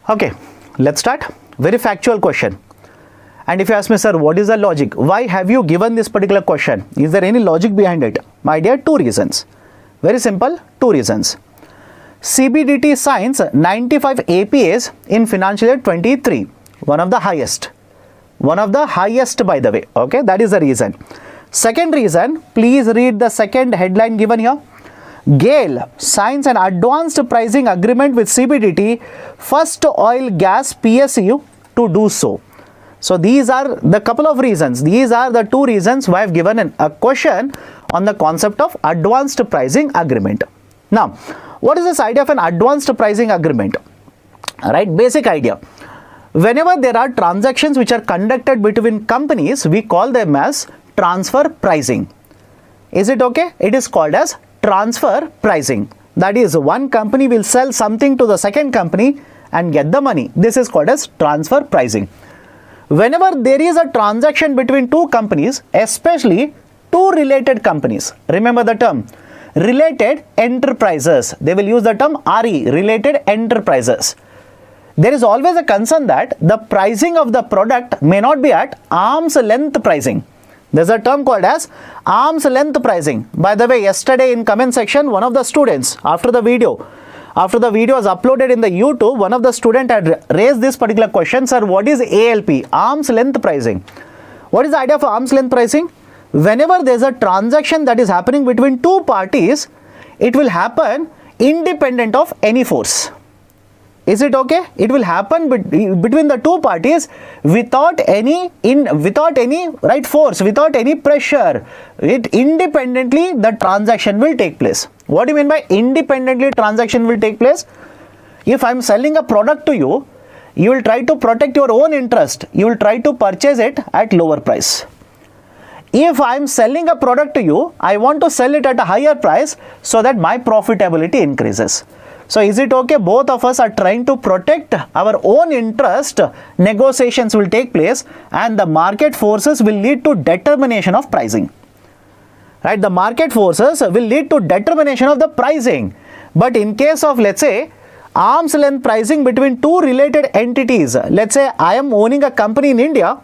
Okay, let's start. Very factual question. And if you ask me, sir, what is the logic? Why have you given this particular question? Is there any logic behind it? My dear, 2 reasons. Very simple, 2 reasons. CBDT signs 95 APAs in financial year 23. One of the highest. One of the highest, by the way. Okay, that is the reason. Second reason, please read the second headline given here. GAIL signs an advanced pricing agreement with CBDT, first oil gas PSU to do so. So these are the couple of reasons. These are the 2 reasons why I have given a question on the concept of advanced pricing agreement. Now, what is this idea of an advanced pricing agreement? Right, basic idea. Whenever there are transactions which are conducted between companies, we call them as transfer pricing. Is it okay? It is called as transfer pricing. That is, one company will sell something to the second company and get the money. This is called as transfer pricing. Whenever there is a transaction between 2 companies, especially 2 related companies, remember the term related enterprises. They will use the term RE, related enterprises. There is always a concern that the pricing of the product may not be at arm's length pricing. There's a term called as arm's length pricing. By the way, yesterday in comment section, one of the students, after the video was uploaded in the YouTube, one of the student had raised this particular question, sir, what is ALP, arm's length pricing? What is the idea of arm's length pricing? whenever there is a transaction that is happening between two parties, it will happen independent of any force. Is it okay? It will happen between the two parties without any right force, without any pressure. It independently the transaction will take place. What do you mean by independently transaction will take place? If I am selling a product to you, you will try to protect your own interest. You will try to purchase it at lower price. If I am selling a product to you, I want to sell it at a higher price so that my profitability increases. So is it okay? Both of us are trying to protect our own interest. Negotiations will take place and the market forces will lead to determination of pricing. Right? The market forces will lead to determination of the pricing. But in case of, let's say, arm's length pricing between two related entities, let's say I am owning a company in India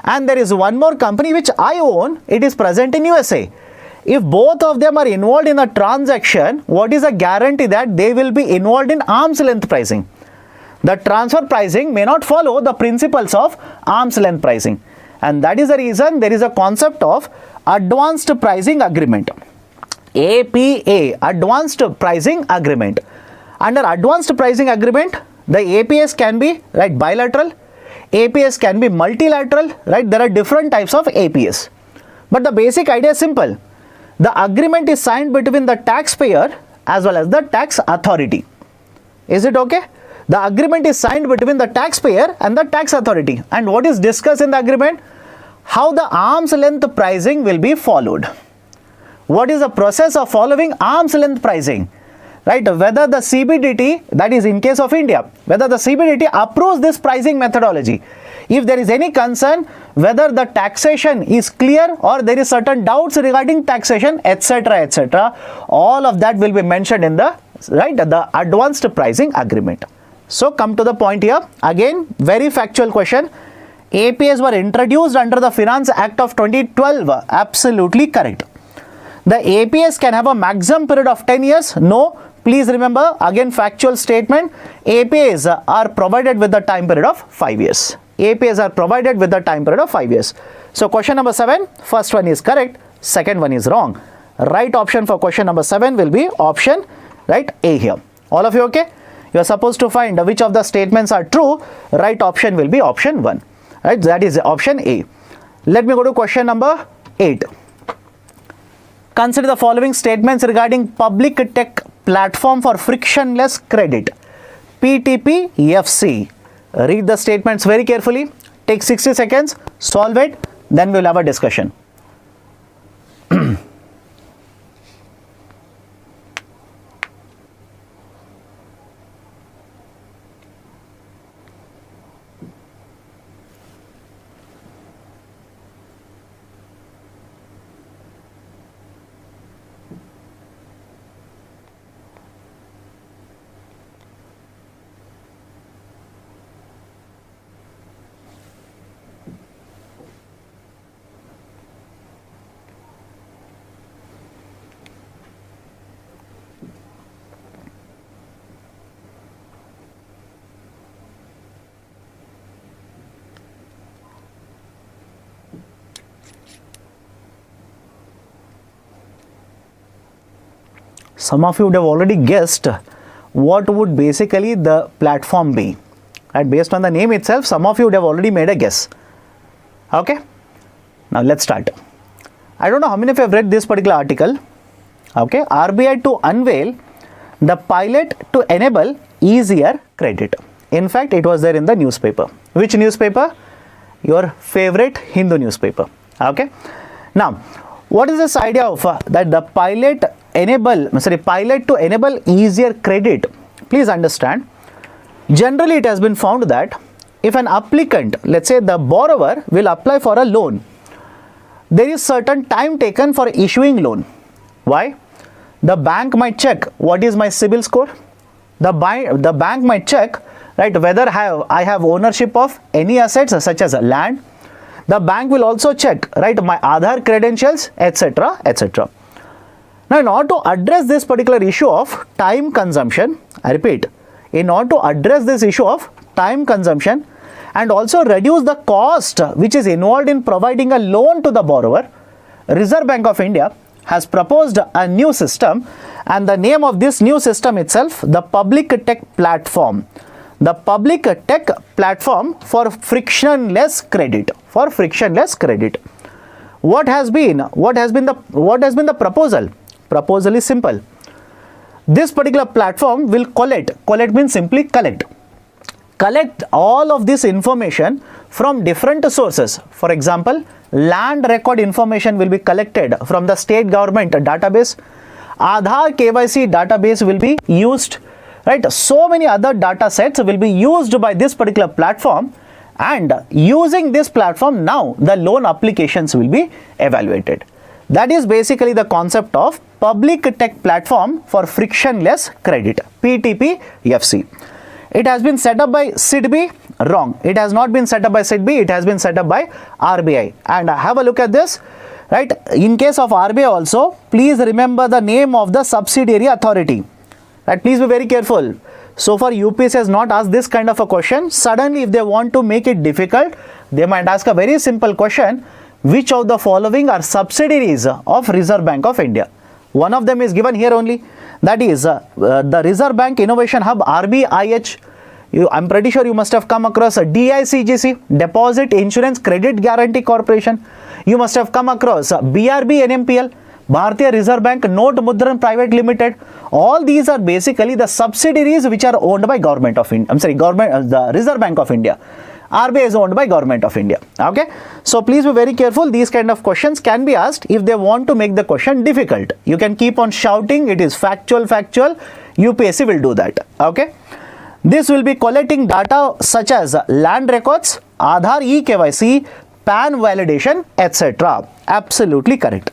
and there is one more company which I own, it is present in USA. If both of them are involved in a transaction, what is a guarantee that they will be involved in arm's length pricing? The transfer pricing may not follow the principles of arm's length pricing. And that is the reason there is a concept of advanced pricing agreement. APA, advanced pricing agreement. Under advanced pricing agreement, the APS can be bilateral, APS can be multilateral, right? There are different types of APS. But the basic idea is simple. The agreement is signed between the taxpayer as well as the tax authority. Is it okay? The agreement is signed between the taxpayer and the tax authority. And what is discussed in the agreement? How the arm's length pricing will be followed. What is the process of following arm's length pricing? Right? Whether the CBDT, that is in case of India, whether the CBDT approves this pricing methodology. If there is any concern, whether the taxation is clear or there is certain doubts regarding taxation, etc., etc., all of that will be mentioned in the advanced pricing agreement. So come to the point here. Again, very factual question. APS were introduced under the Finance Act of 2012. Absolutely correct. The APS can have a maximum period of 10 years. No. Please remember, again factual statement, APAs are provided with the time period of 5 years. APAs are provided with the time period of 5 years. So question number 7, first one is correct, second one is wrong. Right option for question number 7 will be option A here. All of you okay? You are supposed to find which of the statements are true. Right option will be option 1. Right, that is option A. Let me go to question number 8. Consider the following statements regarding public tech platform for frictionless credit, PTPFC. Read the statements very carefully. Take 60 seconds, solve it, then we will have a discussion. Some of you would have already guessed what would basically the platform be. And based on the name itself, some of you would have already made a guess. Okay, now let's start. I don't know how many of you have read this particular article. Okay, RBI to unveil the pilot to enable easier credit. In fact, it was there in the newspaper. Which newspaper? Your favorite Hindu newspaper. Okay, now what is this idea of that the pilot to enable easier credit? Please understand, generally it has been found that if an applicant, let's say the borrower will apply for a loan, there is certain time taken for issuing loan. Why? The bank might check what is my CIBIL score. The bank might check, right, whether I have ownership of any assets such as land. The bank will also check, right, my Aadhaar credentials, etc., etc. Now, in order to address this particular issue of time consumption, I repeat, in order to address this issue of time consumption and also reduce the cost which is involved in providing a loan to the borrower, Reserve Bank of India has proposed a new system, and the name of this new system itself, the Public Tech Platform. The Public Tech Platform for frictionless credit. For frictionless credit. What has been the proposal? Proposal is simple. This particular platform will collect means simply collect all of this information from different sources. For example, land record information will be collected from the state government database. Aadhaar KYC database will be used, right? So many other data sets will be used by this particular platform, and using this platform, now the loan applications will be evaluated. That is basically the concept of Public Tech Platform for Frictionless Credit, PTPFC. It has been set up by SIDBI. Wrong. It has not been set up by SIDBI. It has been set up by RBI. And have a look at this. Right. In case of RBI also, please remember the name of the subsidiary authority. Right. Please be very careful. So far, UPSC has not asked this kind of a question. Suddenly, if they want to make it difficult, they might ask a very simple question. Which of the following are subsidiaries of Reserve Bank of India? One of them is given here only. That is the Reserve Bank Innovation Hub, RBIH. I'm pretty sure you must have come across a DICGC, Deposit Insurance Credit Guarantee Corporation. You must have come across BRB NMPL, Bharatiya Reserve Bank Note Mudran Private Limited. All these are basically the subsidiaries which are owned by Government of India. The Reserve Bank of India. RBI is owned by Government of India. Okay. So please be very careful. These kind of questions can be asked if they want to make the question difficult. You can keep on shouting, it is factual. UPSC will do that. Okay. This will be collecting data such as land records, Aadhaar eKYC, PAN validation, etc. Absolutely correct.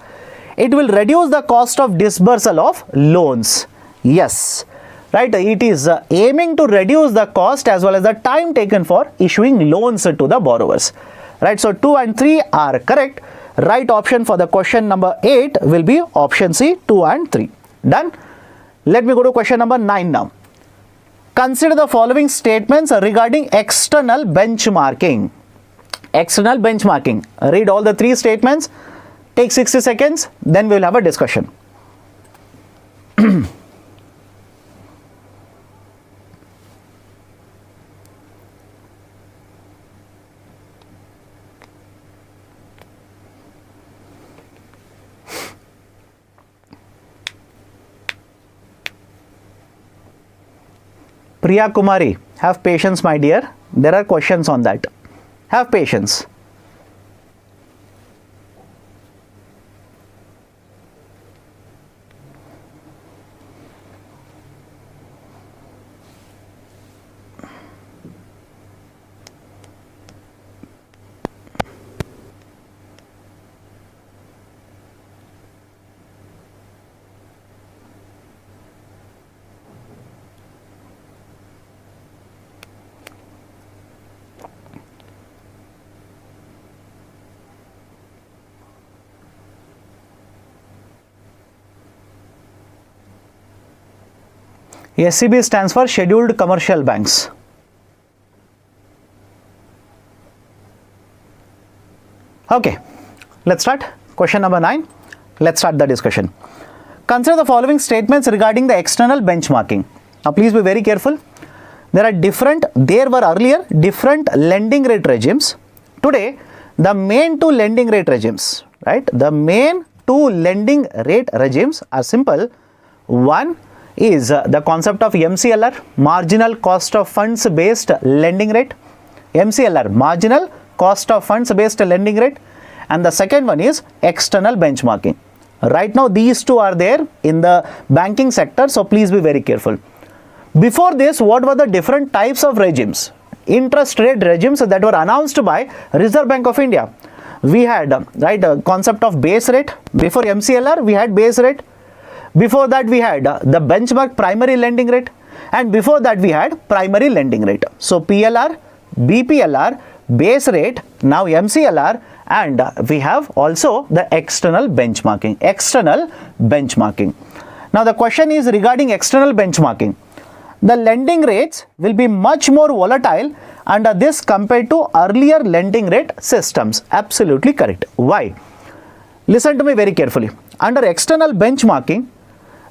It will reduce the cost of disbursal of loans. Yes. Right, it is aiming to reduce the cost as well as the time taken for issuing loans to the borrowers. Right, so 2 and 3 are correct. Right option for the question number 8 will be option C, 2 and 3. Done. Let me go to question number 9 now. Consider the following statements regarding external benchmarking. External benchmarking. Read all the 3 statements. Take 60 seconds. Then we will have a discussion. Priya Kumari, have patience, my dear. There are questions on that. Have patience. SCB stands for Scheduled Commercial Banks. Okay, let's start. Question number 9. Let's start the discussion. Consider the following statements regarding the external benchmarking. Now, please be very careful. There were earlier different lending rate regimes. Today, the main 2 lending rate regimes, right? The main 2 lending rate regimes are simple. One is the concept of MCLR, marginal cost of funds based lending rate. MCLR, marginal cost of funds based lending rate. And the second one is external benchmarking. Right now, these 2 are there in the banking sector. So please be very careful. Before this, what were the different types of regimes? Interest rate regimes that were announced by Reserve Bank of India. We had a concept of base rate. Before MCLR, we had base rate. Before that, we had the benchmark primary lending rate, and before that we had primary lending rate. So PLR, BPLR, base rate, now MCLR, and we have also the external benchmarking. External benchmarking. Now the question is regarding external benchmarking. The lending rates will be much more volatile under this compared to earlier lending rate systems. Absolutely correct. Why? Listen to me very carefully. Under external benchmarking,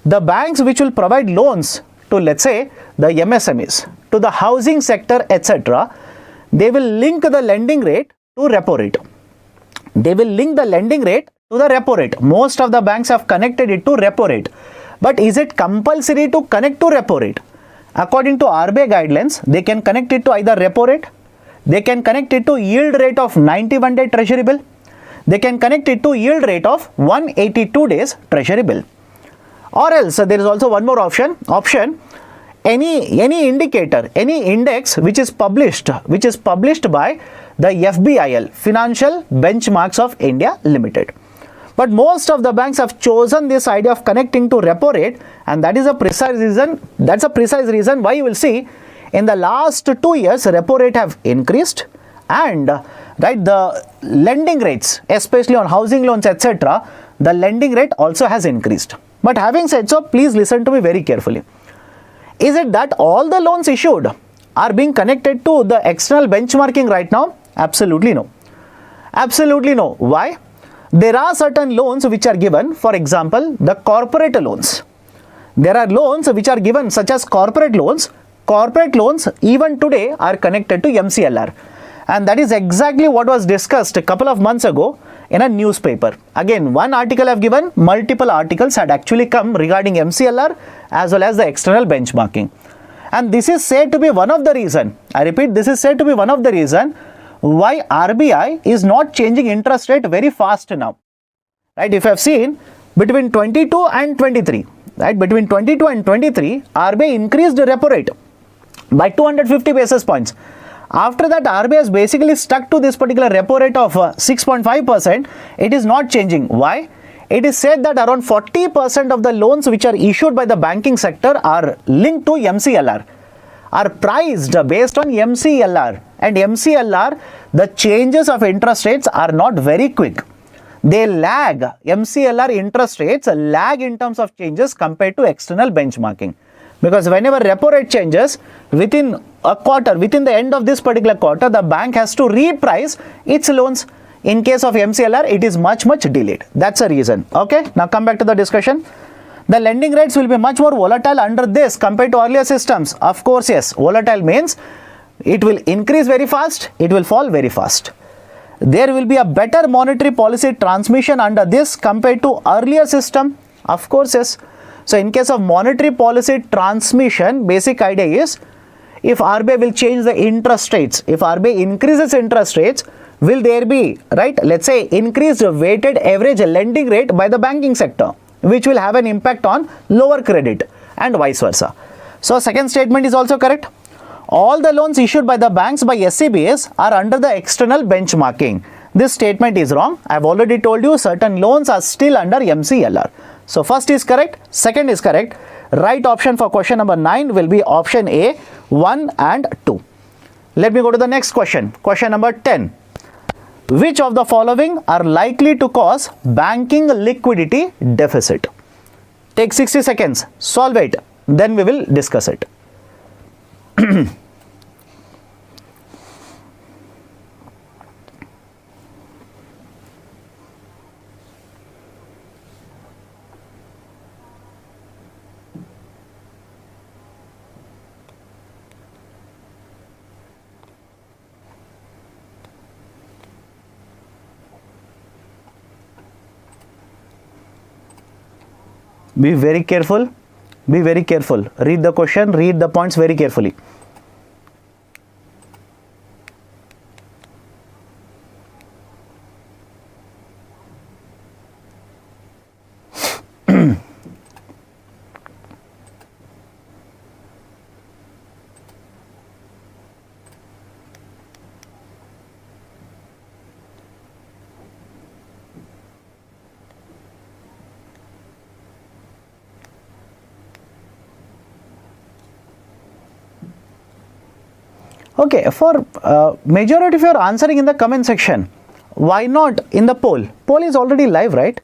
the banks which will provide loans to, let's say, the MSMEs, to the housing sector, etc., they will link the lending rate to repo rate. They will link the lending rate to the repo rate. Most of the banks have connected it to repo rate. But is it compulsory to connect to repo rate? According to RBI guidelines, they can connect it to either repo rate, they can connect it to yield rate of 91-day treasury bill, they can connect it to yield rate of 182 days treasury bill. Or else there is also one more option, any indicator, any index which is published by the FBIL, Financial Benchmarks of India Limited. But most of the banks have chosen this idea of connecting to repo rate, and that is a precise reason. That's a precise reason why you will see in the last 2 years repo rate have increased, and the lending rates, especially on housing loans, etc., the lending rate also has increased. But having said so, please listen to me very carefully. Is it that all the loans issued are being connected to the external benchmarking right now? Absolutely no. Absolutely no. Why? There are certain loans which are given, for example, the corporate loans. There are loans which are given such as corporate loans. Corporate loans even today are connected to MCLR. And that is exactly what was discussed a couple of months ago in a newspaper. Again, one article I have given, multiple articles had actually come regarding MCLR as well as the external benchmarking. And this is said to be one of the reason, I repeat, this is said to be one of the reason why RBI is not changing interest rate very fast now. Right? If you have seen between 22 and 23, right? Between 22 and 23, RBI increased the repo rate by 250 basis points. After that, RBI has basically stuck to this particular repo rate of 6.5%. It is not changing. Why? It is said that around 40% of the loans which are issued by the banking sector are linked to MCLR, are priced based on MCLR. And MCLR, the changes of interest rates are not very quick. They lag. MCLR interest rates lag in terms of changes compared to external benchmarking. Because whenever repo rate changes within a quarter, within the end of this particular quarter, the bank has to reprice its loans. In case of MCLR, it is much delayed. That's the reason. Okay, now come back to the discussion. The lending rates will be much more volatile under this compared to earlier systems. Of course, yes, volatile means it will increase very fast, it will fall very fast. There will be a better monetary policy transmission under this compared to earlier system. Of course, yes. So in case of monetary policy transmission, basic idea is if RBI will change the interest rates, if RBI increases interest rates, will there be, right, let's say increased weighted average lending rate by the banking sector, which will have an impact on lower credit and vice versa. So second statement is also correct. All the loans issued by the banks by SCBs are under the external benchmarking. This statement is wrong. I have already told you certain loans are still under MCLR. So first is correct, second is correct. Right option for question number 9 will be option A, 1 and 2. Let me go to the next question. Question number 10. Which of the following are likely to cause banking liquidity deficit? Take 60 seconds, solve it, then we will discuss it. Be very careful. Be very careful. Read the question, read the points very carefully. Okay, for majority of you are answering in the comment section. Why not in the poll? Poll is already live, right?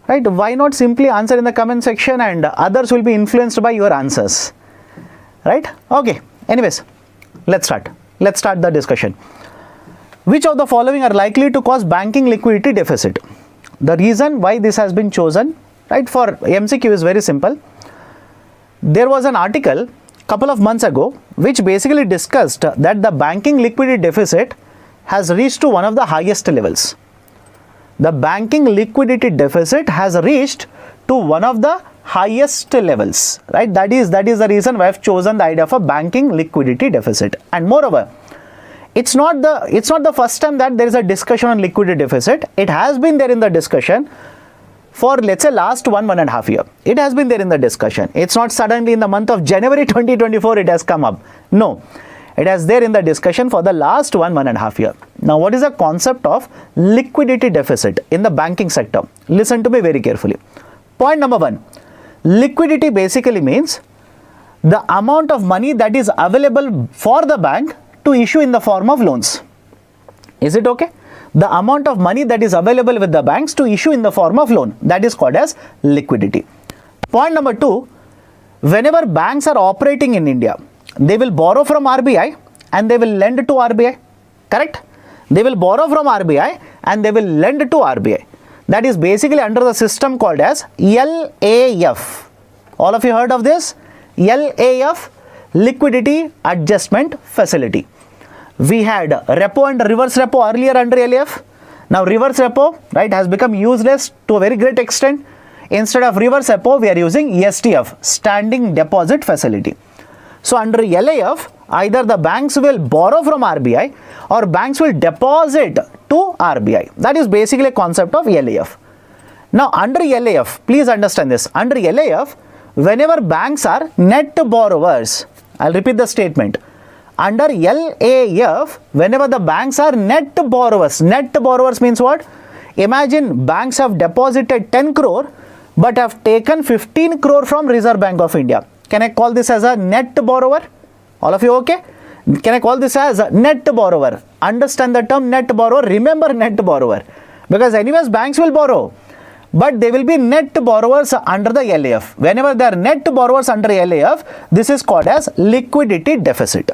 Right? Why not simply answer in the comment section and others will be influenced by your answers? Right? Okay. Anyways, let's start. Let's start the discussion. Which of the following are likely to cause banking liquidity deficit? the reason why this has been chosen, right, for MCQ is very simple. There was an article couple of months ago which basically discussed that the banking liquidity deficit has reached to one of the highest levels. The banking liquidity deficit has reached to one of the highest levels, right? That is the reason why I've chosen the idea of a banking liquidity deficit. And moreover, it's not the first time that there is a discussion on liquidity deficit. It has been there in the discussion for, let's say, last 1.5 years. It has been there in the discussion. It's not suddenly in the month of January 2024 it has come up. No, it has there in the discussion for the last 1.5 years. Now, what is the concept of liquidity deficit in the banking sector? Listen to me very carefully. Point number 1, liquidity basically means the amount of money that is available for the bank to issue in the form of loans. Is it okay? The amount of money that is available with the banks to issue in the form of loan, that is called as liquidity. Point number 2, whenever banks are operating in India, they will borrow from RBI and they will lend to RBI, correct? They will borrow from RBI and they will lend to RBI. That is basically under the system called as LAF. All of you heard of this? LAF, Liquidity Adjustment Facility. We had repo and reverse repo earlier under LAF. Now reverse repo, right, has become useless to a very great extent. Instead of reverse repo, we are using SDF, Standing Deposit Facility. So under LAF, either the banks will borrow from RBI or banks will deposit to RBI. That is basically a concept of LAF. Now under LAF, please understand this. Under LAF, whenever banks are net borrowers, I'll repeat the statement. Under LAF, whenever the banks are net borrowers means what? Imagine banks have deposited 10 crore but have taken 15 crore from Reserve Bank of India. Can I call this as a net borrower? All of you okay? Can I call this as a net borrower? Understand the term net borrower, remember net borrower. Because anyways banks will borrow, but they will be net borrowers under the LAF. Whenever they are net borrowers under LAF, this is called as liquidity deficit.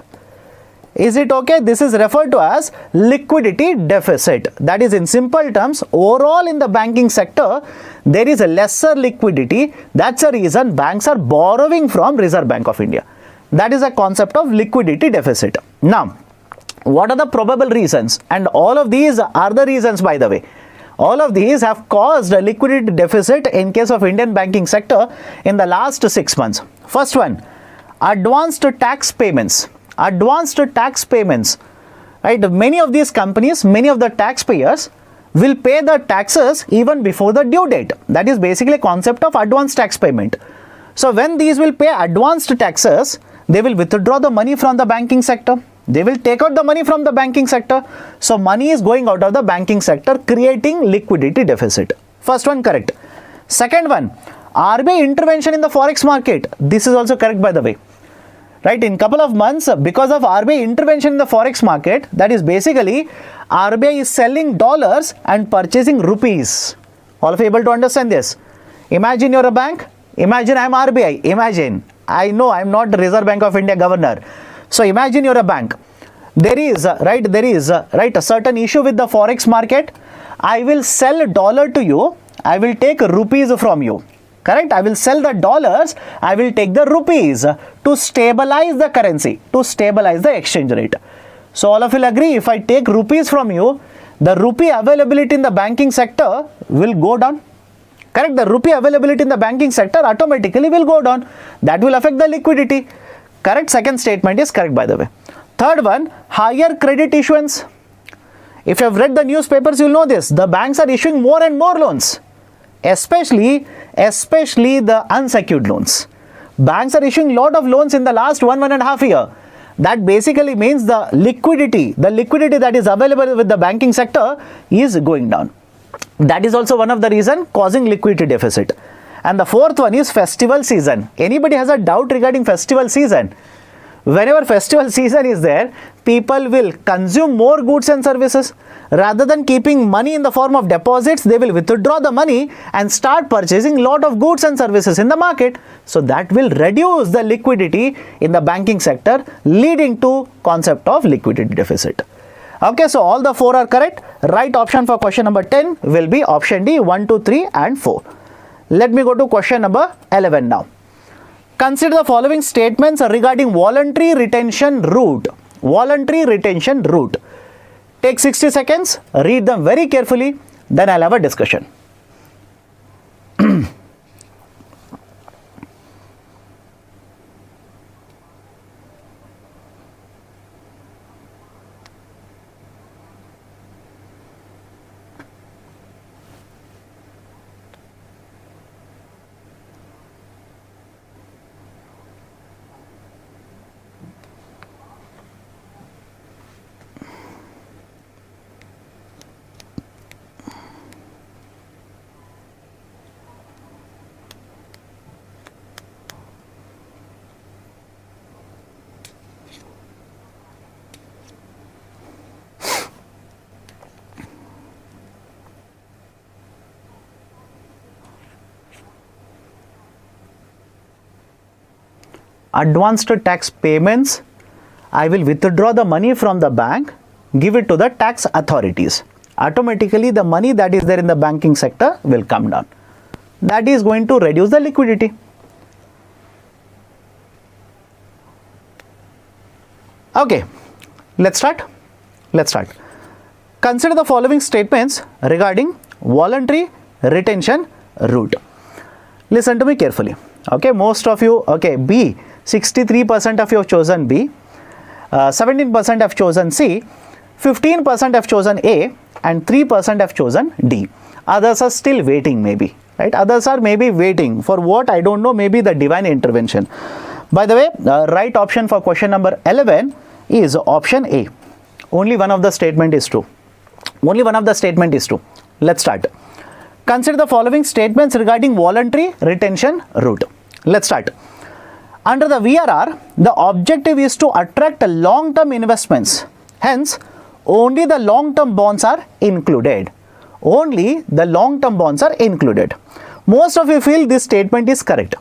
Is it okay? This is referred to as liquidity deficit. That is, in simple terms, overall in the banking sector, there is a lesser liquidity. That's the reason banks are borrowing from Reserve Bank of India. That is a concept of liquidity deficit. Now, what are the probable reasons? And all of these are the reasons, by the way. All of these have caused a liquidity deficit in case of Indian banking sector in the last 6 months. First one, advanced tax payments. Advanced tax payments, right? Many of these companies, many of the taxpayers will pay the taxes even before the due date. That is basically a concept of advanced tax payment. So when these will pay advanced taxes, they will withdraw the money from the banking sector. They will take out the money from the banking sector. So money is going out of the banking sector, creating liquidity deficit. First one correct. Second one, RBI intervention in the forex market. This is also correct, by the way. Right, in couple of months, because of RBI intervention in the forex market, that is basically RBI is selling dollars and purchasing rupees. All of you able to understand this? Imagine you're a bank. Imagine I'm RBI. Imagine. I know I'm not the Reserve Bank of India governor. So imagine you're a bank. There is a certain issue with the forex market. I will sell dollar to you. I will take rupees from you. Correct? I will sell the dollars, I will take the rupees to stabilize the currency, to stabilize the exchange rate. So all of you will agree, if I take rupees from you, the rupee availability in the banking sector will go down. Correct? The rupee availability in the banking sector automatically will go down. That will affect the liquidity. Correct? Second statement is correct, by the way. Third one, higher credit issuance. If you have read the newspapers, you will know this. The banks are issuing more and more loans. Especially the unsecured loans. Banks are issuing lot of loans in the last 1.5 years. That basically means the liquidity that is available with the banking sector is going down. That is also one of the reasons causing liquidity deficit. And the fourth one is festival season. Anybody has a doubt regarding festival season? Whenever festival season is there, people will consume more goods and services. Rather than keeping money in the form of deposits, they will withdraw the money and start purchasing lot of goods and services in the market. So that will reduce the liquidity in the banking sector, leading to concept of liquidity deficit. Okay, so all the 4 are correct. Right option for question number 10 will be option D, 1, 2, 3 and 4. Let me go to question number 11 now. Consider the following statements regarding voluntary retention route. Voluntary retention route. Take 60 seconds, read them very carefully, then I'll have a discussion. Advanced tax payments, I will withdraw the money from the bank, give it to the tax authorities. Automatically the money that is there in the banking sector will come down. That is going to reduce the liquidity. Okay, let's start. Consider the following statements regarding voluntary retention route. Listen to me carefully. Okay, most of you, okay, B, 63% of you have chosen B, 17% have chosen C, 15% have chosen A, and 3% have chosen D. Others are still waiting maybe, right? Others are maybe waiting for what, I don't know, maybe the divine intervention. By the way, right option for question number 11 is option A. Only one of the statement is true. Only one of the statement is true. Let's start. Consider the following statements regarding voluntary retention route. Let's start. Under the VRR, the objective is to attract long-term investments. Hence, only the long-term bonds are included. Only the long-term bonds are included. Most of you feel this statement is correct.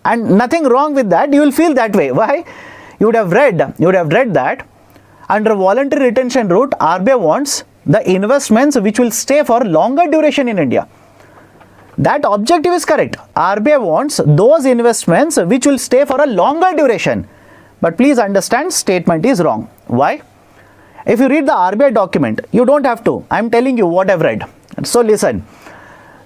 And nothing wrong with that. You will feel that way. Why? You would have read that under voluntary retention route, RBI wants the investments which will stay for longer duration in India. That objective is correct. RBI wants those investments which will stay for a longer duration. But please understand, statement is wrong. Why? If you read the RBI document, you don't have to. I am telling you what I've read. So listen.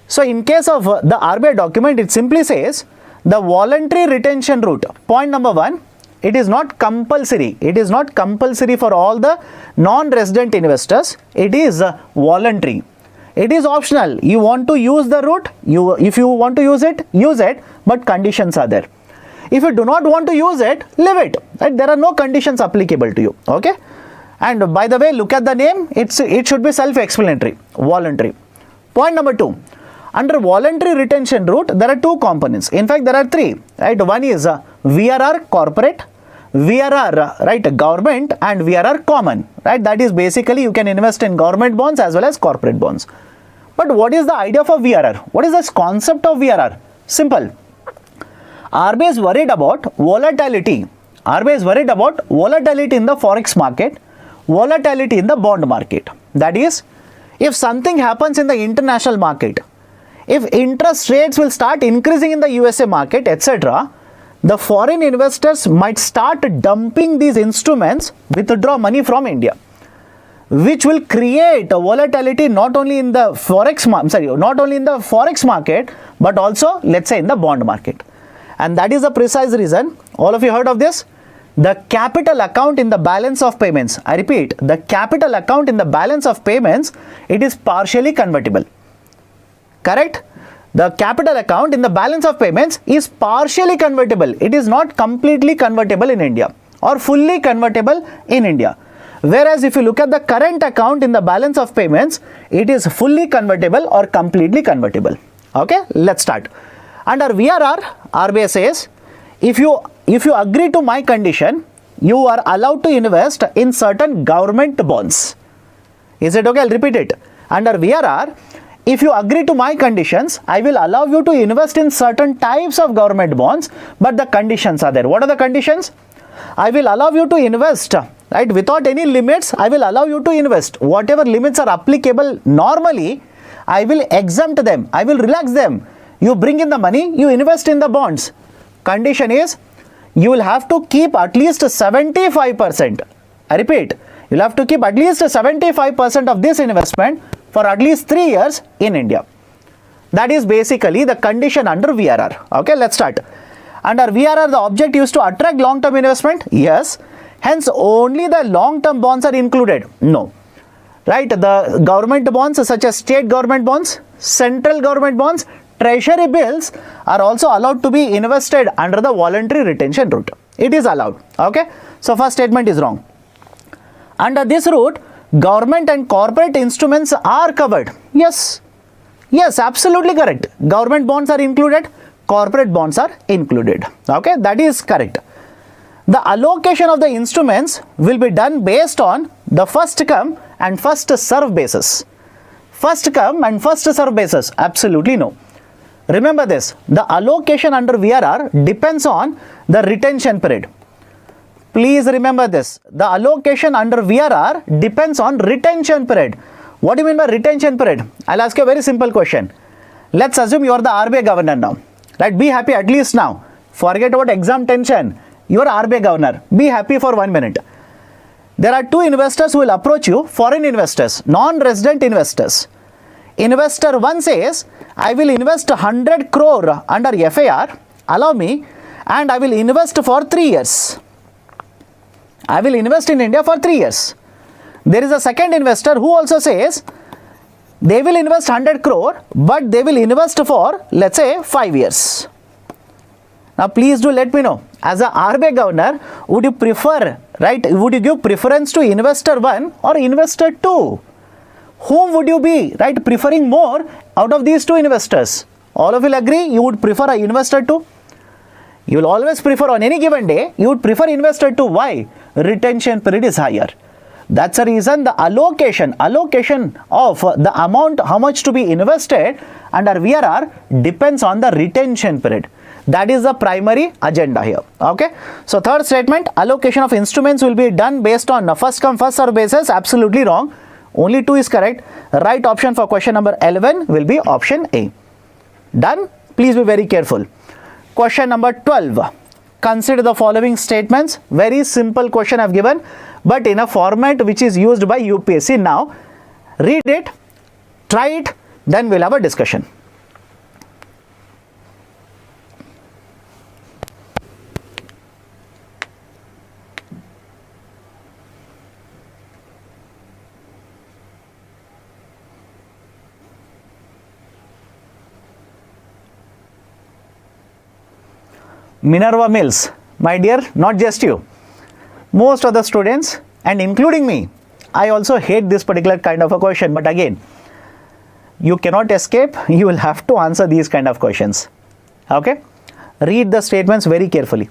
So in case of the RBI document, it simply says the voluntary retention route. Point number 1, it is not compulsory. It is not compulsory for all the non-resident investors. It is voluntary. It is optional. You want to use the route, if you want to use it, but conditions are there. If you do not want to use it, leave it. Right? There are no conditions applicable to you. Okay? And by the way, look at the name. It should be self-explanatory. Voluntary. Point number 2. Under voluntary retention route, there are 2 components. In fact, there are 3. Right? One is VRR corporate, VRR right government, and VRR common. Right? That is basically you can invest in government bonds as well as corporate bonds. But what is the idea for VRR? What is this concept of VRR? Simple. RBI is worried about volatility. RBI is worried about volatility in the forex market, volatility in the bond market. That is, if something happens in the international market, if interest rates will start increasing in the USA market, etc., the foreign investors might start dumping these instruments, withdraw money from India, which will create a volatility not only in the forex market, but also, let's say, in the bond market. And that is the precise reason. All of you heard of this? The capital account in the balance of payments. I repeat, the capital account in the balance of payments, it is partially convertible. Correct? The capital account in the balance of payments is partially convertible. It is not completely convertible in India or fully convertible in India. Whereas if you look at the current account in the balance of payments, it is fully convertible or completely convertible. Okay, let's start. Under VRR, RBI says, if you agree to my condition, you are allowed to invest in certain government bonds. Is it okay? I'll repeat it. Under VRR, if you agree to my conditions, I will allow you to invest in certain types of government bonds, but the conditions are there. What are the conditions? I will allow you to invest right? Without any limits, I will allow you to invest. Whatever limits are applicable normally, I will exempt them. I will relax them. You bring in the money, you invest in the bonds. Condition is, you will have to keep at least 75%. I repeat, you'll have to keep at least 75% of this investment for at least 3 years in India. That is basically the condition under VRR. Okay, let's start. Under VRR, the objective is to attract long-term investment. Yes. Hence, only the long-term bonds are included. No. Right? The government bonds such as state government bonds, central government bonds, treasury bills are also allowed to be invested under the voluntary retention route. It is allowed. Okay. So, first statement is wrong. Under this route, government and corporate instruments are covered. Yes. Yes, absolutely correct. Government bonds are included. Corporate bonds are included. Okay, that is correct. The allocation of the instruments will be done based on the first come and first serve basis. First come and first serve basis. Absolutely no. Remember this. The allocation under VRR depends on the retention period. Please remember this. The allocation under VRR depends on retention period. What do you mean by retention period? I'll ask you a very simple question. Let's assume you are the RBI governor now. Right? Be happy at least now. Forget about exam tension. You are RBI governor. Be happy for 1 minute. There are two investors who will approach you, foreign investors, non-resident investors. Investor 1 says, I will invest 100 crore under FAR, allow me, and I will invest for 3 years. I will invest in India for 3 years. There is a second investor who also says, they will invest 100 crore, but they will invest for, let's say, 5 years. Now, please do let me know, as a RBI governor, would you prefer, right, would you give preference to investor 1 or investor 2? Whom would you be, right, preferring more out of these two investors? All of you will agree, you would prefer a investor 2? You will always prefer on any given day, you would prefer investor 2. Why? Retention period is higher. That's the reason the allocation of the amount, how much to be invested under VRR depends on the retention period. That is the primary agenda here. Okay. So, third statement, allocation of instruments will be done based on first come first serve basis. Absolutely wrong. Only 2 is correct. Right option for question number 11 will be option A. Done? Please be very careful. Question number 12. Consider the following statements. Very simple question I have given, but in a format which is used by UPSC now. Read it, try it, then we'll have a discussion. Minerva Mills, my dear, not just you, most of the students and including me, I also hate this particular kind of a question, but again, you cannot escape, you will have to answer these kind of questions. Okay, read the statements very carefully.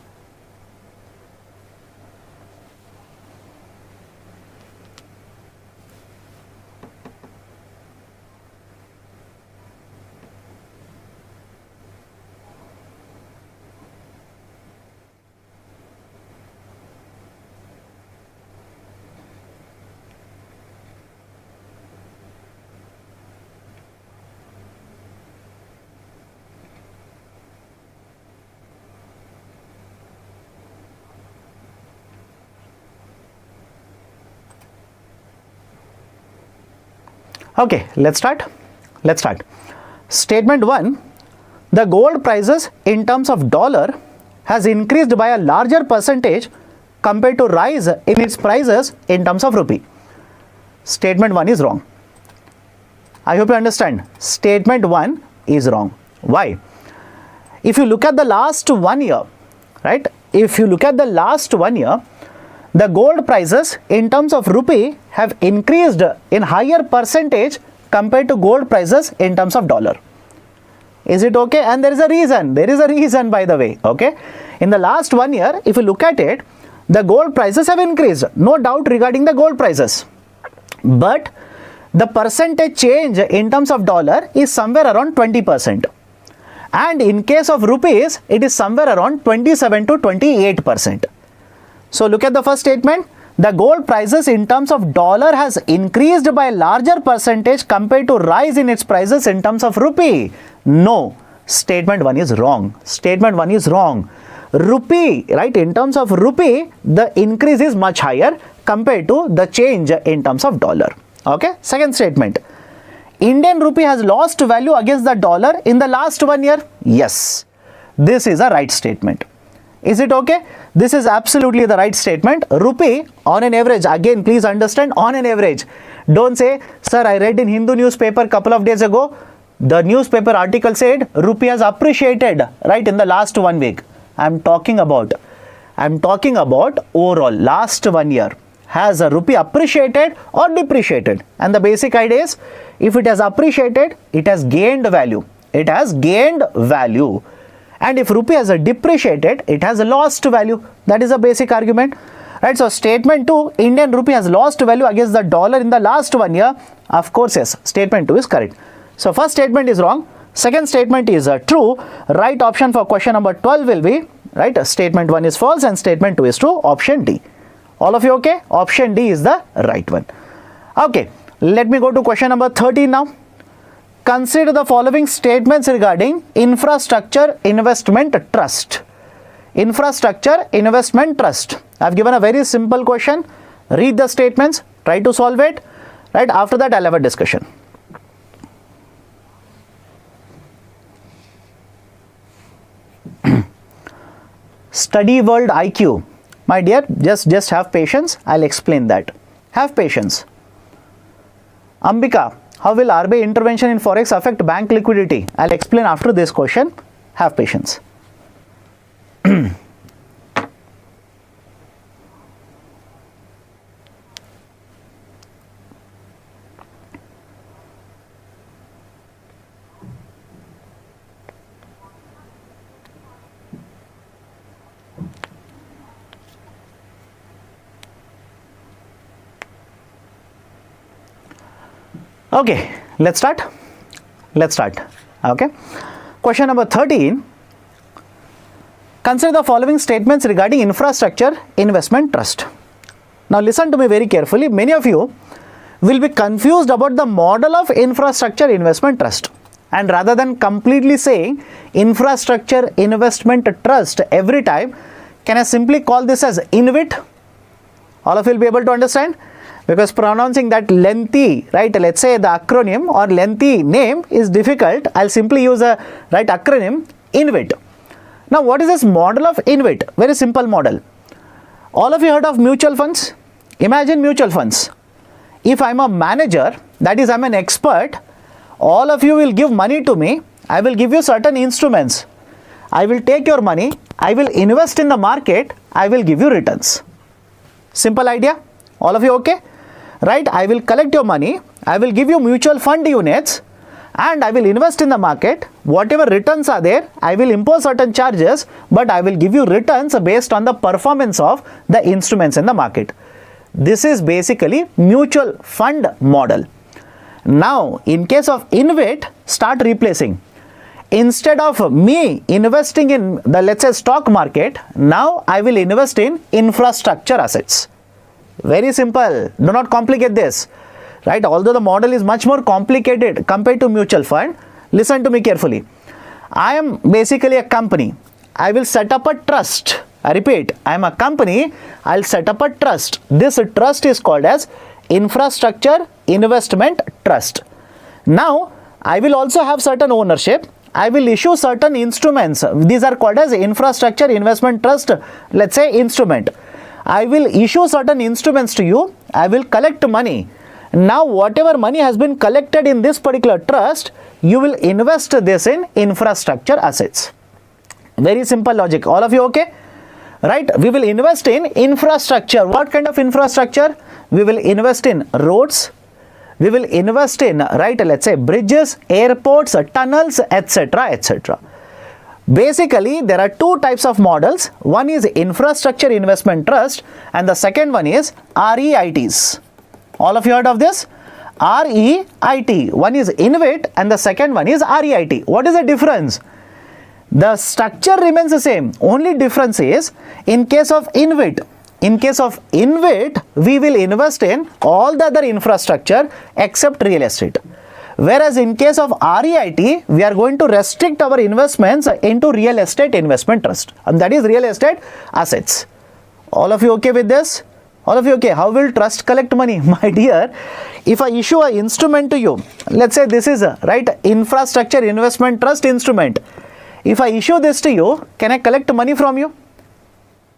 Okay, let's start. Statement 1, the gold prices in terms of dollar has increased by a larger percentage compared to rise in its prices in terms of rupee. Statement 1 is wrong. I hope you understand. Statement 1 is wrong. Why? If you look at the last 1 year, right? If you look at the last 1 year, the gold prices in terms of rupee have increased in higher percentage compared to gold prices in terms of dollar. Is it okay? And there is a reason, by the way. Okay, in the last 1 year, if you look at it, the gold prices have increased, no doubt regarding the gold prices, but the percentage change in terms of dollar is somewhere around 20%, and in case of rupees, it is somewhere around 27 to 28%. So look at the first statement. the gold prices in terms of dollar has increased by a larger percentage compared to rise in its prices in terms of rupee. No, statement 1 is wrong. Statement 1 is wrong. Rupee, right, in terms of rupee, the increase is much higher compared to the change in terms of dollar. Okay, second statement. Indian rupee has lost value against the dollar in the last 1 year. Yes, this is a right statement. Is it okay? This is absolutely the right statement. Rupee on an average, again please understand, on an average. Don't say, sir, I read in Hindu newspaper couple of days ago, the newspaper article said rupee has appreciated, right, in the last 1 week. I'm talking about overall last 1 year. Has a rupee appreciated or depreciated? And the basic idea is, if it has appreciated, it has gained value. It has gained value. And if rupee has depreciated, it has lost value. That is a basic argument. Right, so statement 2, Indian rupee has lost value against the dollar in the last 1 year. Of course, yes, statement 2 is correct. So first statement is wrong. Second statement is true. Right option for question number 12 will be, right, statement 1 is false and statement 2 is true. Option D. All of you okay? Option D is the right one. Okay, let me go to question number 13 now. Consider the following statements regarding infrastructure investment trust. Infrastructure investment trust. I have given a very simple question. Read the statements, try to solve it. Right, after that I'll have a discussion. Study world IQ. My dear, just have patience. I'll explain that. Have patience. Ambika, how will RBI intervention in forex affect bank liquidity? I'll explain after this question. Have patience. Okay, let's start. Okay, question number 13. Consider the following statements regarding infrastructure investment trust. Now listen to me very carefully. Many of you will be confused about the model of infrastructure investment trust, and rather than completely saying infrastructure investment trust every time, can I simply call this as InvIT? All of you will be able to understand? Because pronouncing that lengthy, right, let's say the acronym or lengthy name is difficult, I'll simply use a right acronym, InvIT. Now what is this model of InvIT? Very simple model. All of you heard of mutual funds? Imagine mutual funds. If I'm a manager, that is I'm an expert, all of you will give money to me, I will give you certain instruments. I will take your money, I will invest in the market, I will give you returns. Simple idea? All of you okay? Right, I will collect your money, I will give you mutual fund units and I will invest in the market. Whatever returns are there, I will impose certain charges, but I will give you returns based on the performance of the instruments in the market. This is basically mutual fund model. Now, in case of InvIT, start replacing. Instead of me investing in the, let's say, stock market, now I will invest in infrastructure assets. Very simple. Do not complicate this. Right? Although the model is much more complicated compared to mutual fund, listen to me carefully. I am basically a company. I will set up a trust. I repeat, I am a company. I'll set up a trust. This trust is called as infrastructure investment trust. Now, I will also have certain ownership. I will issue certain instruments. These are called as infrastructure investment trust, let's say instrument. I will issue certain instruments to you. I will collect money. Now, whatever money has been collected in this particular trust, you will invest this in infrastructure assets. Very simple logic. All of you okay? Right? We will invest in infrastructure. What kind of infrastructure? We will invest in roads. We will invest in, right, let's say bridges, airports, tunnels, etc., etc. Basically, there are two types of models. One is infrastructure investment trust and the second one is REITs. All of you heard of this? REIT. One is InvIT and the second one is REIT. What is the difference? The structure remains the same. Only difference is, in case of InvIT, In case of InvIT, we will invest in all the other infrastructure except real estate. Whereas in case of REIT, we are going to restrict our investments into real estate investment trust, and that is real estate assets. All of you okay with this? All of you okay? How will trust collect money? My dear, if I issue an instrument to you, let's say this is a infrastructure investment trust instrument. If I issue this to you, can I collect money from you?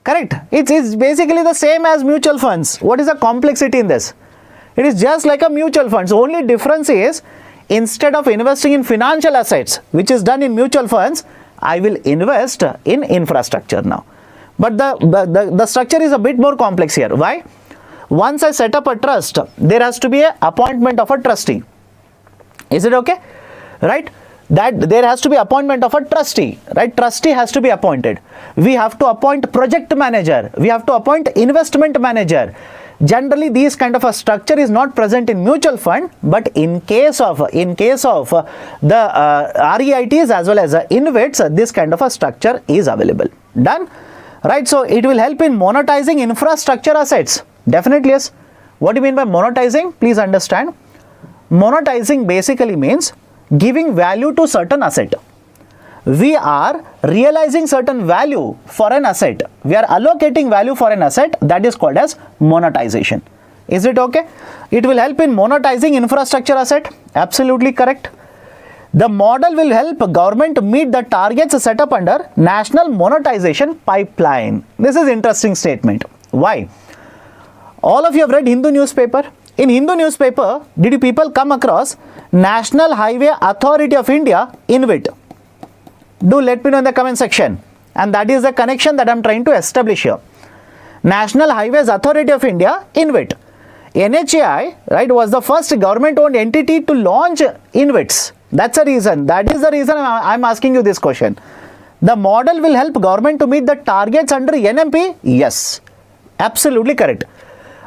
Correct. It's basically the same as mutual funds. What is the complexity in this? It is just like a mutual funds. Only difference is, instead of investing in financial assets, which is done in mutual funds, I will invest in infrastructure now. But the structure is a bit more complex here. Why? Once I set up a trust, there has to be an appointment of a trustee. Is it okay? Right? That there has to be appointment of a trustee. Right? Trustee has to be appointed. We have to appoint project manager. We have to appoint investment manager. Generally, this kind of a structure is not present in mutual fund, but in case of the REITs as well as InvITs, this kind of a structure is available. Done? Right, so it will help in monetizing infrastructure assets. Definitely yes. What do you mean by monetizing? Please understand. Monetizing basically means giving value to certain asset. We are realizing certain value for an asset. We are allocating value for an asset, that is called as monetization. Is it okay? It will help in monetizing infrastructure asset. Absolutely correct. The model will help government meet the targets set up under National Monetization Pipeline. This is interesting statement. Why? All of you have read Hindu newspaper. In Hindu newspaper, did you people come across National Highway Authority of India, InvIT? Do let me know in the comment section. And that is the connection that I am trying to establish here. National Highways Authority of India, InvIT. NHAI, right, was the first government-owned entity to launch InvITs. That's the reason. That is the reason I'm asking you this question. The model will help government to meet the targets under NMP? Yes. Absolutely correct.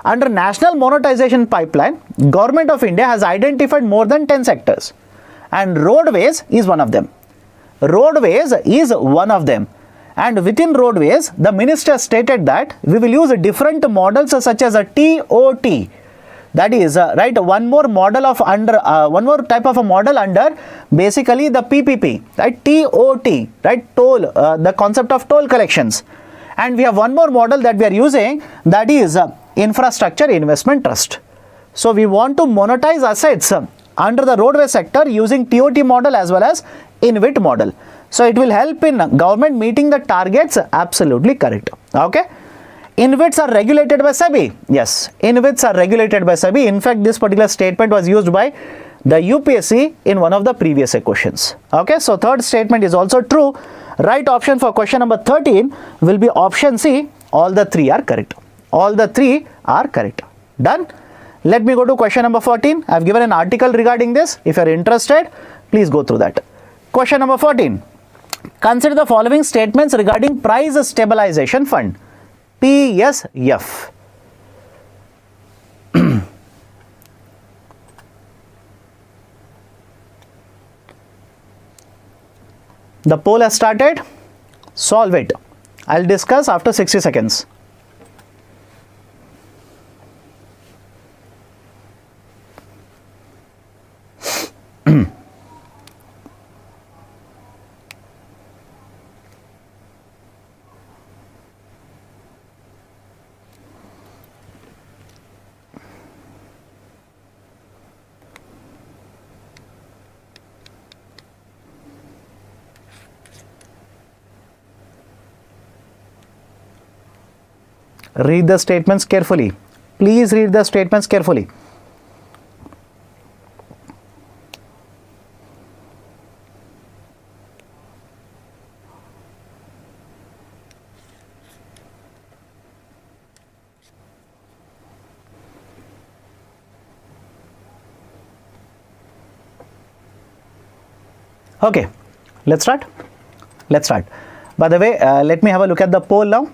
Under National Monetization Pipeline, Government of India has identified more than 10 sectors. And roadways is one of them. Roadways is one of them. And within roadways, the minister stated that we will use different models such as a TOT. That is one more model of one more type of a model under basically the PPP, right? TOT, right? Toll, the concept of toll collections. And we have one more model that we are using, that is infrastructure investment trust. So we want to monetize assets under the roadway sector using TOT model as well as InvIT model. So it will help in government meeting the targets. Absolutely correct. Okay. InvITs are regulated by SEBI. Yes, InvITs are regulated by SEBI. In fact, this particular statement was used by the UPSC in one of the previous questions. Okay, so third statement is also true. Right option for question number 13 will be option C. All the three are correct. All the three are correct. Done. Let me go to question number 14. I have given an article regarding this. If you are interested, please go through that. Question number 14. Consider the following statements regarding Price Stabilization Fund. PSF. The poll has started. Solve it. I'll discuss after 60 seconds. Read the statements carefully. Please read the statements carefully. Okay, let's start. Let's start. By the way, let me have a look at the poll now.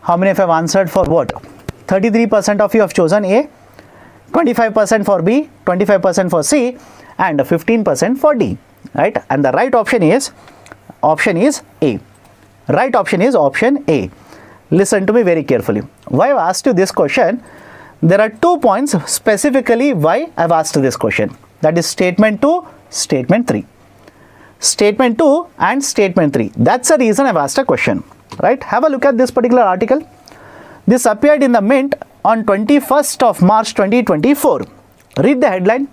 How many of you have answered for what? 33% of you have chosen A, 25% for B, 25% for C, and 15% for D. Right? And the right option is A. Right option is option A. listen to me very carefully. Why I've asked you this question? There are 2 points specifically why I've asked this question. That is statement 2, statement 3. Statement 2 and statement 3. That's the reason I've asked a question. Right? Have a look at this particular article. This appeared in the Mint on 21st of March 2024. Read the headline.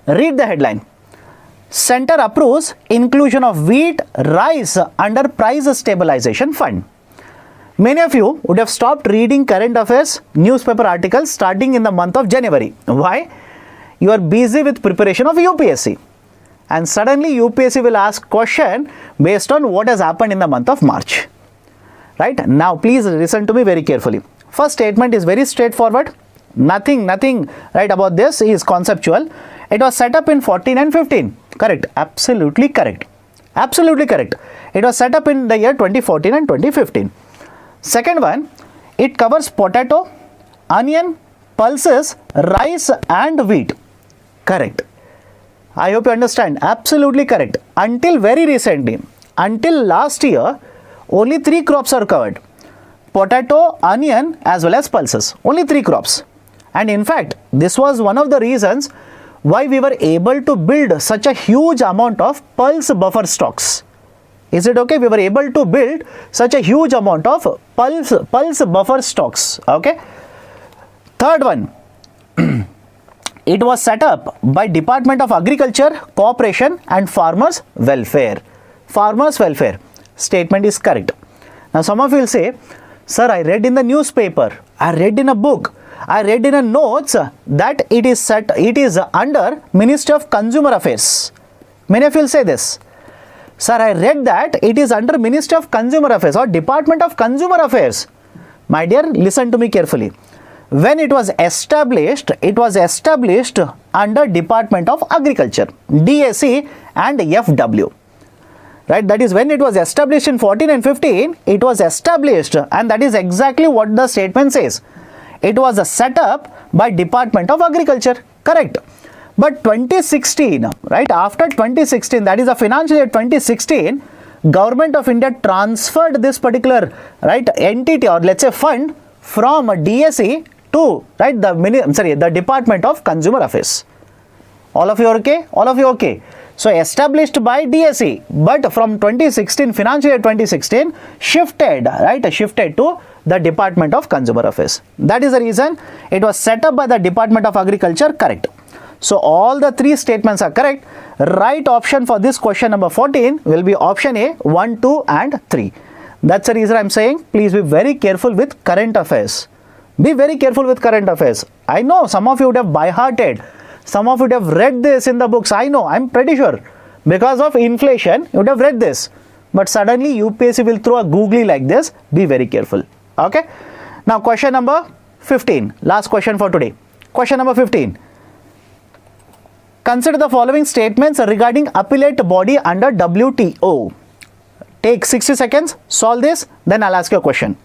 Read the headline. Center approves inclusion of wheat, rice under price stabilization fund. Many of you would have stopped reading current affairs newspaper articles starting in the month of January. Why? You are busy with preparation of UPSC. And suddenly UPSC will ask question based on what has happened in the month of March. Right? Now please listen to me very carefully. First statement is very straightforward. Nothing right about this is conceptual. It was set up in 14 and 15. Correct. Absolutely correct. Absolutely correct. It was set up in the year 2014 and 2015. Second one, it covers potato, onion, pulses, rice and wheat. Correct. I hope you understand. Absolutely correct. Until very recently, until last year, only 3 crops are covered. Potato, onion as well as pulses. Only 3 crops. And in fact, this was one of the reasons why we were able to build such a huge amount of pulse buffer stocks. Is it okay? We were able to build such a huge amount of pulse buffer stocks. Okay. Third one, it was set up by Department of Agriculture, Cooperation and Farmers Welfare. Farmers Welfare. Statement is correct. Now some of you will say, sir, I read in the newspaper, I read in a book, I read in a notes that it is under Ministry of Consumer Affairs. Many of you will say this. Sir, I read that it is under Ministry of Consumer Affairs or Department of Consumer Affairs. My dear, listen to me carefully. When it was established under Department of Agriculture, DAC and FW. Right, that is when it was established in 14 and 15, it was established, and that is exactly what the statement says. It was a set up by Department of Agriculture. Correct. But 2016, right, after 2016, that is the financial year 2016, Government of India transferred this particular, right, entity or let's say fund from DSE to, right, the Department of Consumer Affairs. All of you okay? All of you okay? So established by DSE, but from 2016, financial year 2016, shifted to the Department of Consumer Affairs. That is the reason it was set up by the Department of Agriculture. Correct. So all the 3 statements are correct. Right option for this question number 14 will be option A, 1, 2 and 3. That's the reason I'm saying please be very careful with current affairs. Be very careful with current affairs. I know some of you would have by-hearted. Some of you would have read this in the books. I know, I'm pretty sure. Because of inflation, you would have read this. But suddenly UPSC will throw a googly like this. Be very careful. Okay. Now question number 15. Last question for today. Question number 15. Consider the following statements regarding appellate body under WTO. Take 60 seconds, solve this, then I'll ask you a question.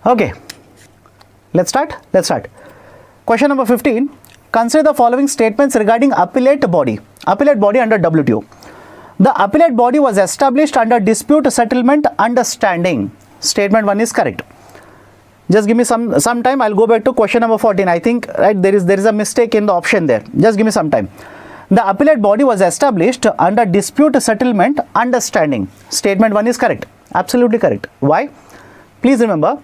Okay, let's start. Question number 15. Consider the following statements regarding appellate body under WTO. The appellate body was established under dispute settlement understanding. Statement 1 is correct. Just give me some time. I'll go back to question number 14. I think, right, there is a mistake in the option there. Just give me some time. The appellate body was established under dispute settlement understanding. Statement 1 is correct. Absolutely correct. Why? Please remember,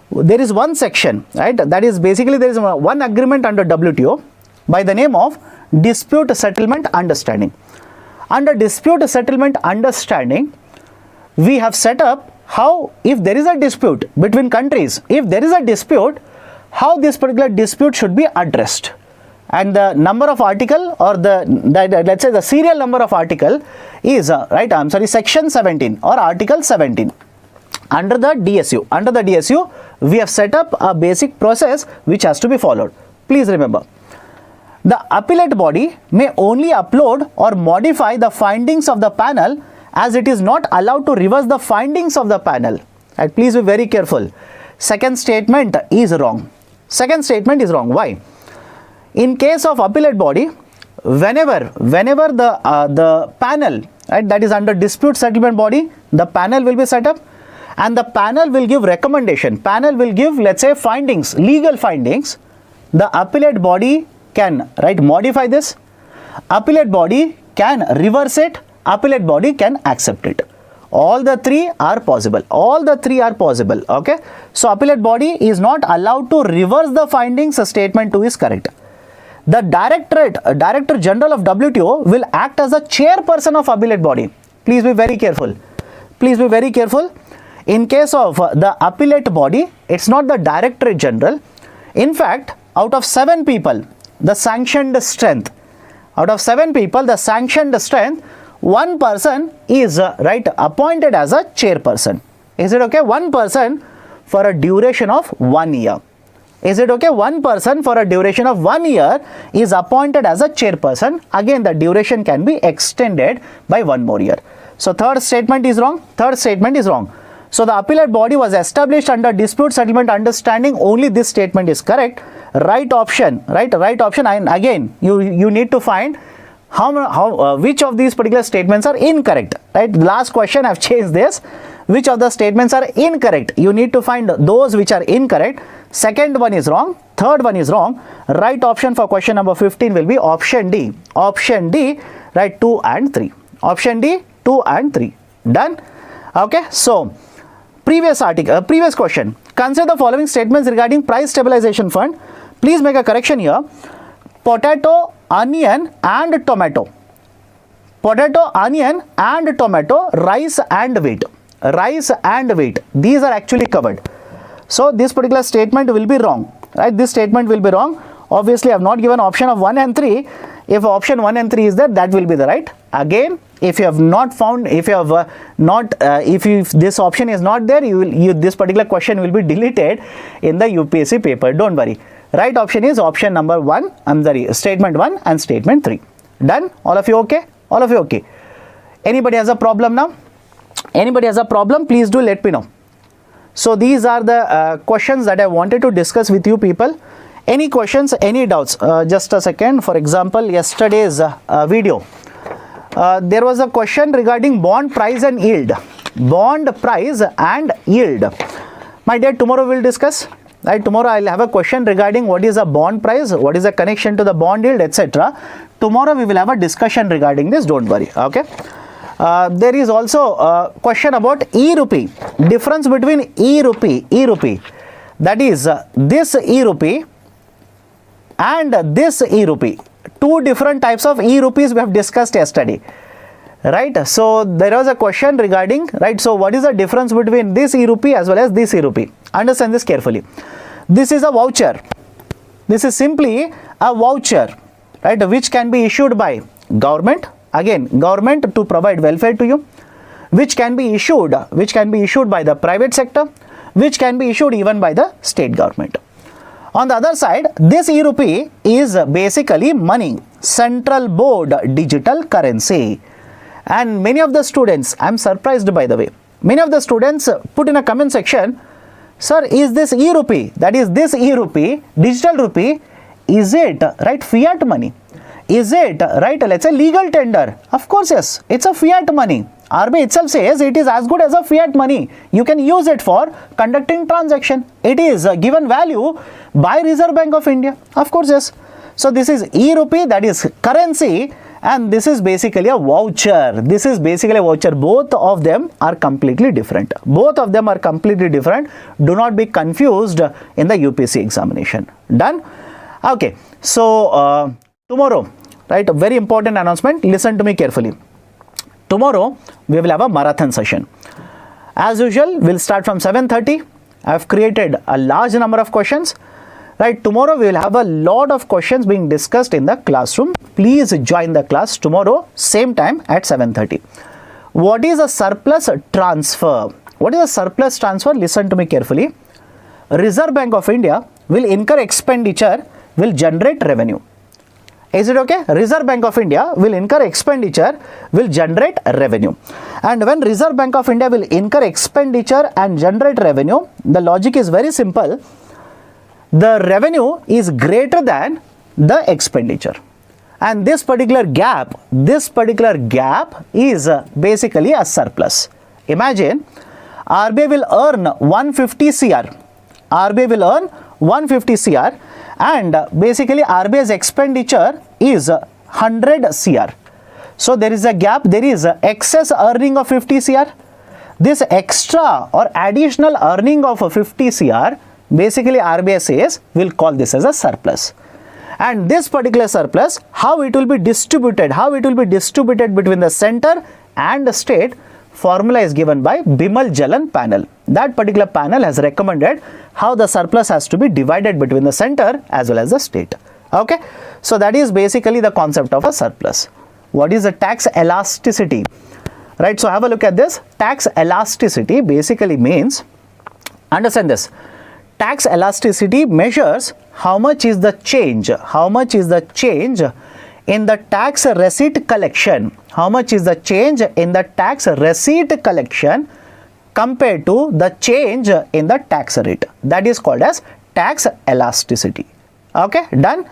there is one section, right, that is basically there is one agreement under WTO by the name of dispute settlement understanding. Under dispute settlement understanding, we have set up how, if there is a dispute between countries, if there is a dispute, how this particular dispute should be addressed. And the number of article, or let's say the serial number of article is section 17 or article 17. Under the DSU, we have set up a basic process which has to be followed. Please remember, the appellate body may only upload or modify the findings of the panel, as it is not allowed to reverse the findings of the panel. And please be very careful. Second statement is wrong. Why? In case of appellate body, whenever the panel, right, that is under dispute settlement body, the panel will be set up, and the panel will give recommendation. Panel will give, let's say, findings, legal findings. The appellate body can, right, modify this. Appellate body can reverse it. Appellate body can accept it. All the three are possible. Okay. So appellate body is not allowed to reverse the findings. Statement 2 is correct. The Director General of WTO will act as a chairperson of appellate body. Please be very careful. In case of the appellate body, it's not the Director General. In fact, out of 7 people, the sanctioned strength, one person is appointed as a chairperson. Is it okay? One person for a duration of 1 year. Is it okay? One person for a duration of 1 year is appointed as a chairperson. Again, the duration can be extended by 1 more year. So third statement is wrong. So the appellate body was established under dispute settlement understanding. Only this statement is correct. Right option. And again, you need to find which of these particular statements are incorrect. Right? Last question I've changed this. Which of the statements are incorrect? You need to find those which are incorrect. Second one is wrong. Third one is wrong. Right option for question number 15 will be option D. Option D, right, 2 and 3. Option D, 2 and 3. Done? Okay. So, previous question. Consider the following statements regarding price stabilization fund. Please make a correction here. Potato, onion and tomato. Potato, onion and tomato, rice and wheat. These are actually covered. So this particular statement will be wrong. Right? This statement will be wrong. Obviously, I have not given option of 1 and 3. If option 1 and 3 is there, that will be the right. Again, if you have not found, if this option is not there, this particular question will be deleted in the UPSC paper. Don't worry. Right option is option number 1. Statement 1 and statement 3. Done? All of you okay? Anybody has a problem now? Please do let me know. So these are the questions that I wanted to discuss with you people. Any questions, any doubts? Just a second. For example, yesterday's video, there was a question regarding bond price and yield. My dear, tomorrow we'll discuss. Right? Tomorrow I'll have a question regarding what is a bond price, what is the connection to the bond yield, etc. Tomorrow we will have a discussion regarding this. Don't worry. Okay. There is also a question about e-rupee. Difference between e-rupee. That is this e-rupee and this e-rupee. Two different types of e-rupees we have discussed yesterday. Right? So there was a question regarding, right? So what is the difference between this e-rupee as well as this e-rupee? Understand this carefully. This is a voucher. This is simply a voucher, right? Which can be issued by government. Again, government to provide welfare to you, which can be issued by the private sector, which can be issued even by the state government. On the other side, this e-rupee is basically money, central board digital currency. And many of the students, I am surprised by the way, many of the students put in a comment section, sir, is this e-rupee, that is this e-rupee, digital rupee, is it, right, fiat money? Is it, right, let's say legal tender? Of course, yes, it's a fiat money. RBI itself says it is as good as a fiat money. You can use it for conducting transaction. It is given value by Reserve Bank of India. Of course, yes. So this is e-rupee, that is currency, and this is basically a voucher. Both of them are completely different. Do not be confused in the UPSC examination. Done? Okay, so tomorrow, right, a very important announcement. Listen to me carefully. Tomorrow we will have a marathon session. As usual, we'll start from 7:30. I've created a large number of questions. Right, tomorrow we will have a lot of questions being discussed in the classroom. Please join the class tomorrow, same time at 7:30. What is a surplus transfer? What is a surplus transfer? Listen to me carefully. Reserve Bank of India will incur expenditure, will generate revenue. Is it okay? Reserve Bank of India will incur expenditure, will generate revenue. And when Reserve Bank of India will incur expenditure and generate revenue, the logic is very simple. The revenue is greater than the expenditure. And this particular gap is basically a surplus. Imagine RBI will earn 150 CR. RBI will earn 150 CR and basically RBI's expenditure is 100 CR. So there is a gap, there is a excess earning of 50 CR. This extra or additional earning of 50 CR, basically RBI says we'll call this as a surplus. And this particular surplus, how it will be distributed? How it will be distributed between the center and the state? Formula is given by Bimal Jalan panel. That particular panel has recommended how the surplus has to be divided between the center as well as the state. Okay, so that is basically the concept of a surplus. What is the tax elasticity? Right, so have a look at this. Tax elasticity basically means, understand this, tax elasticity measures how much is the change, in the tax receipt collection, how much is the change in the tax receipt collection compared to the change in the tax rate. That is called as tax elasticity. Okay, done?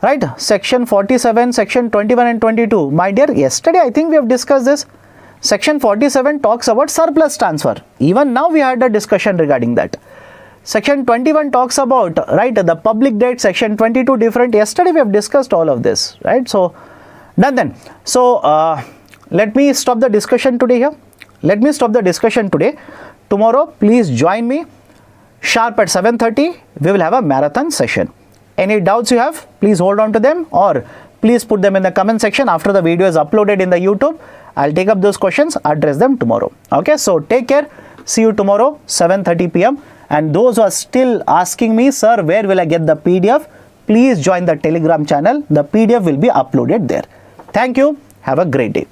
Right, section 47, section 21 and 22. My dear, yesterday I think we have discussed this. Section 47 talks about surplus transfer. Even now we had a discussion regarding that. Section 21 talks about, right, the public debt. Section 22 different. Yesterday we have discussed all of this, right? So, done then. So, let me stop the discussion today here. Let me stop the discussion today. Tomorrow, please join me sharp at 7:30. We will have a marathon session. Any doubts you have, please hold on to them or please put them in the comment section after the video is uploaded in the YouTube. I'll take up those questions, address them tomorrow. Okay, so take care. See you tomorrow, 7:30 p.m. And those who are still asking me, sir, where will I get the PDF? Please join the Telegram channel. The PDF will be uploaded there. Thank you. Have a great day.